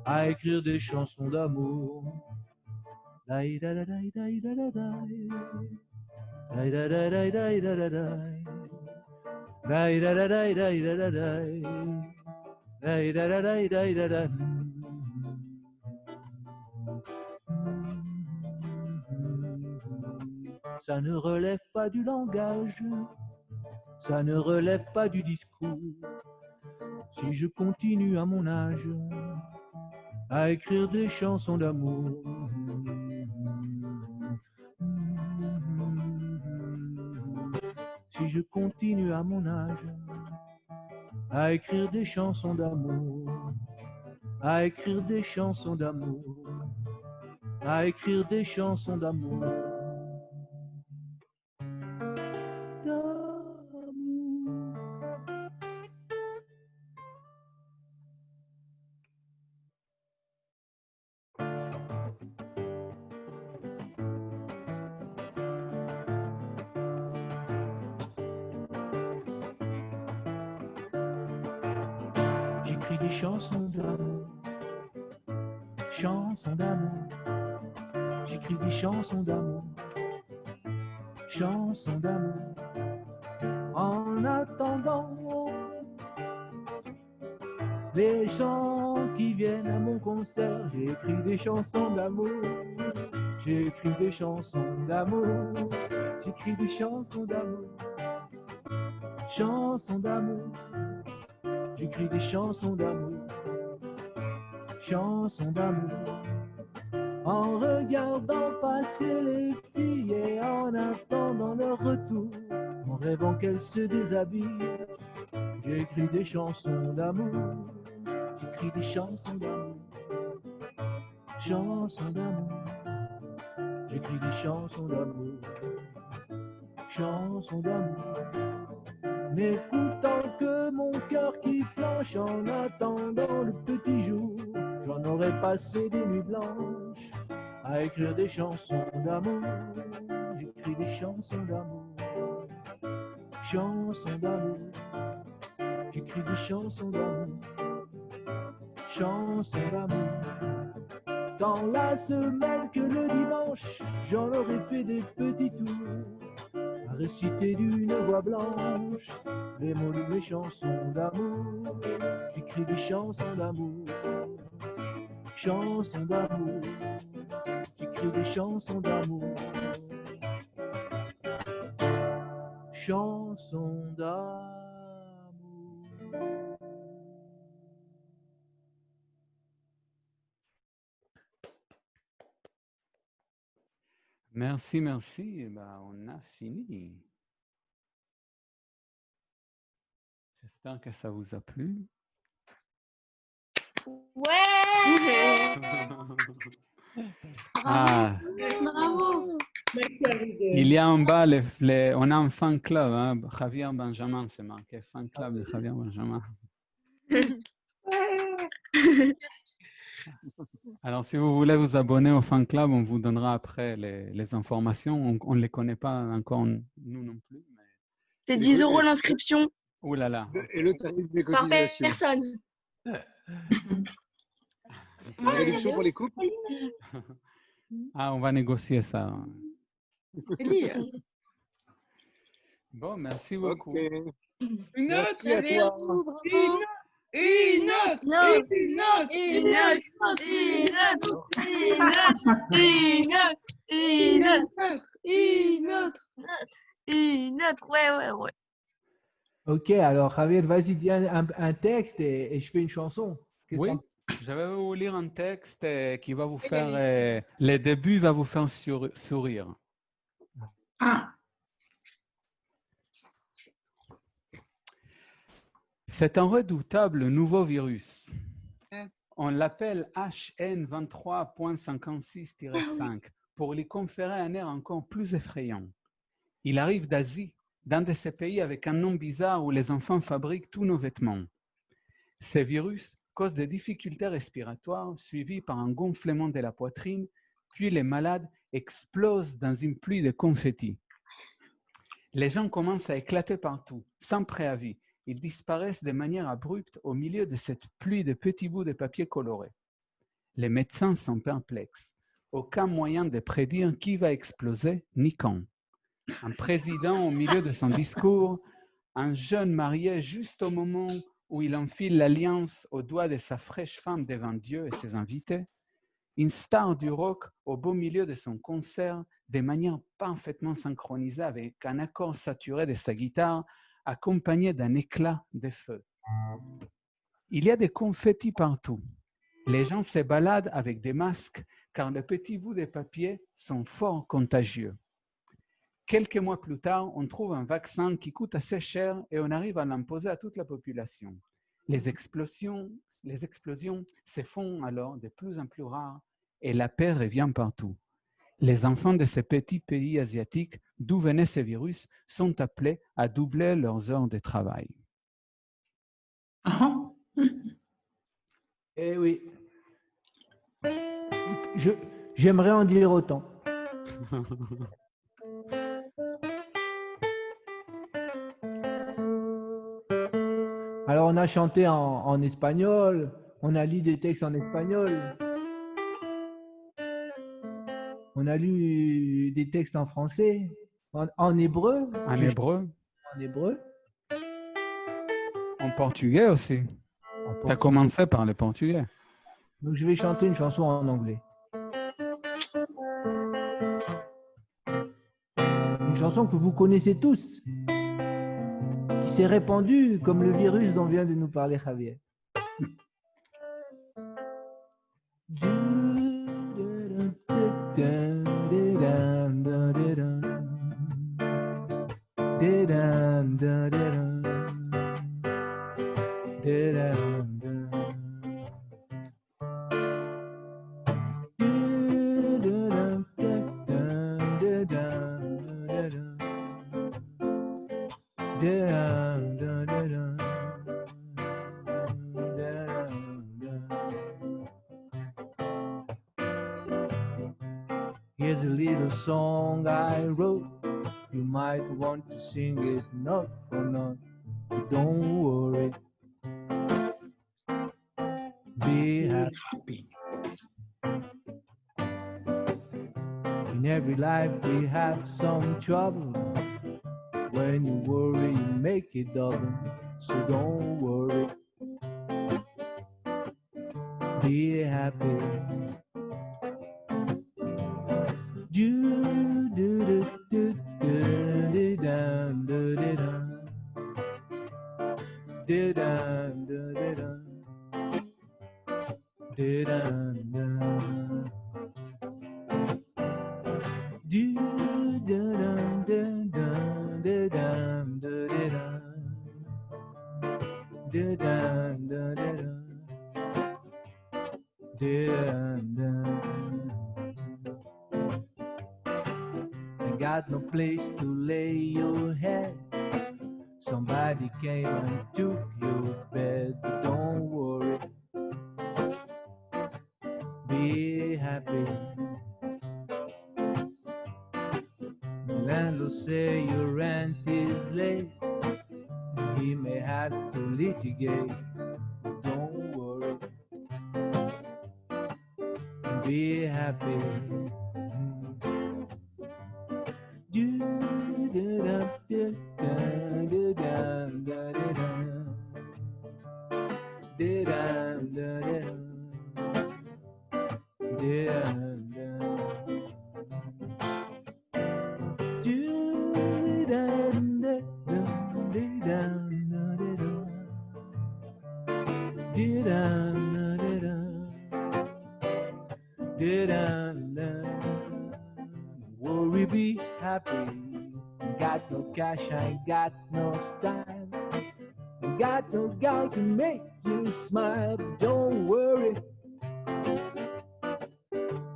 à écrire des chansons d'amour. Ça ne relève pas du langage, ça ne relève pas du discours. Si je continue à mon âge à écrire des chansons d'amour, si je continue à mon âge à écrire des chansons d'amour, à écrire des chansons d'amour, à écrire des chansons d'amour. J'écris des chansons d'amour, chansons d'amour. J'écris des chansons d'amour, chansons d'amour. En attendant les gens qui viennent à mon concert, j'écris des chansons d'amour. J'écris des chansons d'amour, j'écris des chansons d'amour, chansons d'amour. J'écris des chansons d'amour, chanson d'amour. En regardant passer les filles et en attendant leur retour, en rêvant qu'elles se déshabillent, j'écris des chansons d'amour. J'écris des chansons d'amour. Chansons d'amour. J'écris des chansons d'amour. Chansons d'amour. N'écoutant que mon cœur qui flanche en attendant le petit jour, j'en aurais passé des nuits blanches à écrire des chansons d'amour. J'écris des chansons d'amour. Chansons d'amour. J'écris des chansons d'amour. Chansons d'amour. Dans la semaine que le dimanche, j'en aurais fait des petits tours à réciter d'une voix blanche les mots de mes chansons d'amour. J'écris des chansons d'amour. Chansons d'amour. J'écris des chansons d'amour. Chansons d'amour. Merci, merci. Eh ben, on a fini. J'espère que ça vous a plu. Ouais. Ah, Bravo. Merci Abigail. il y a en bas, on a un fan club. Hein? Javier Benjamin, c'est marqué. Fan club de Javier Benjamin. Alors, si vous voulez vous abonner au fan club, on vous donnera après les informations. On ne les connaît pas encore, nous non plus. Mais... C'est 10 € l'inscription Ouh là là. Et le tarif des par cotisations. personne. Une réduction pour les couples. Ah, on va négocier ça. Eli. Bon, merci beaucoup. Ok. Une autre, Merci à toi. une autre, Non. une autre, Une autre, une autre, ouais. Ok, alors Javier, vas-y, dis un texte et je fais une chanson. Qu'est-ce Oui, qu'on- je vais vous lire un texte qui va vous faire... le début va vous faire sourire. Ah, C'est un redoutable nouveau virus. On l'appelle HN23.56-5 pour lui conférer un air encore plus effrayant. Il arrive d'Asie, d'un de ces pays avec un nom bizarre où les enfants fabriquent tous nos vêtements. Ces virus causent des difficultés respiratoires suivies par un gonflement de la poitrine, puis les malades explosent dans une pluie de confettis. Les gens commencent à éclater partout, sans préavis. Ils disparaissent de manière abrupte au milieu de cette pluie de petits bouts de papier colorés. Les médecins sont perplexes. Aucun moyen de prédire qui va exploser ni quand. Un président au milieu de son discours, un jeune marié juste au moment où il enfile l'alliance au doigt de sa fraîche femme devant Dieu et ses invités, une star du rock au beau milieu de son concert, de manière parfaitement synchronisée avec un accord saturé de sa guitare, accompagné d'un éclat de feu. Il y a des confettis partout. Les gens se baladent avec des masques car les petits bouts de papier sont fort contagieux. Quelques mois plus tard, on trouve un vaccin qui coûte assez cher et on arrive à l'imposer à toute la population. Les explosions se font alors de plus en plus rares et la paix revient partout. Les enfants de ces petits pays asiatiques d'où venaient ces virus sont appelés à doubler leurs heures de travail. ah, Eh oui. J'aimerais en dire autant. Alors, on a chanté en espagnol, on a lu des textes en espagnol, on a lu des textes en français, en hébreu. En hébreu, En hébreu. en portugais aussi. En Tu as portugais. commencé par le portugais. Donc, je vais chanter une chanson en anglais. Une chanson que vous connaissez tous, qui s'est répandue comme le virus dont vient de nous parler Javier. Dee-dum, da-dee-dum. Dee-dum, dum. Doo-doo-dum, dum, dee-dum, doo-doo-dum. Dee-dum, doo-doo-dum. Here's a little song I wrote. You might want to sing it note for note. But don't worry. Be happy. In every life we have some trouble. When you worry, you make it double. So don't worry. Be happy. Got no place to lay your head. Somebody came and took your bed. Don't worry. Be happy. The landlord say your rent is late. He may have to litigate. Don't worry. Be happy. Worry, be happy. Got no cash, I ain't got no style. Got no guy to make you smile. But don't worry.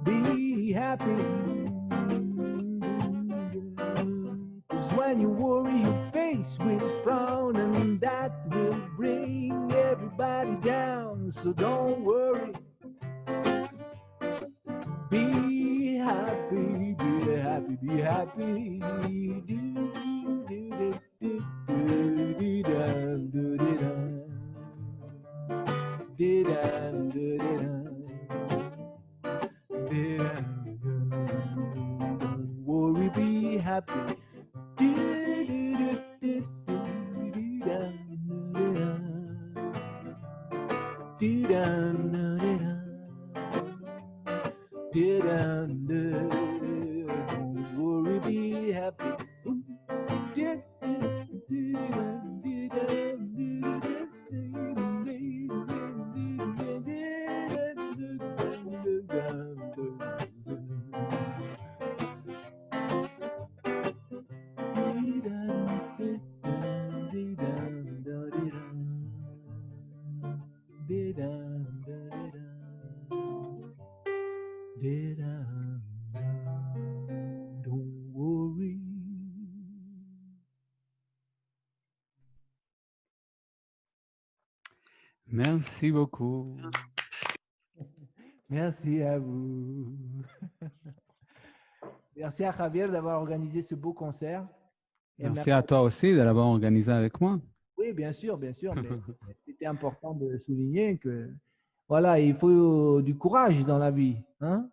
Be happy. 'Cause when you worry, your face will frown, and that will bring everybody down. So don't worry. Be happy, be happy, be happy. Worry, be happy. Don't worry, be happy. Don't worry. Merci beaucoup. Merci à vous. Merci à Javier d'avoir organisé ce beau concert. Et Merci à toi aussi de l'avoir organisé avec moi. Oui, bien sûr, mais c'était important de souligner que voilà, il faut du courage dans la vie, hein?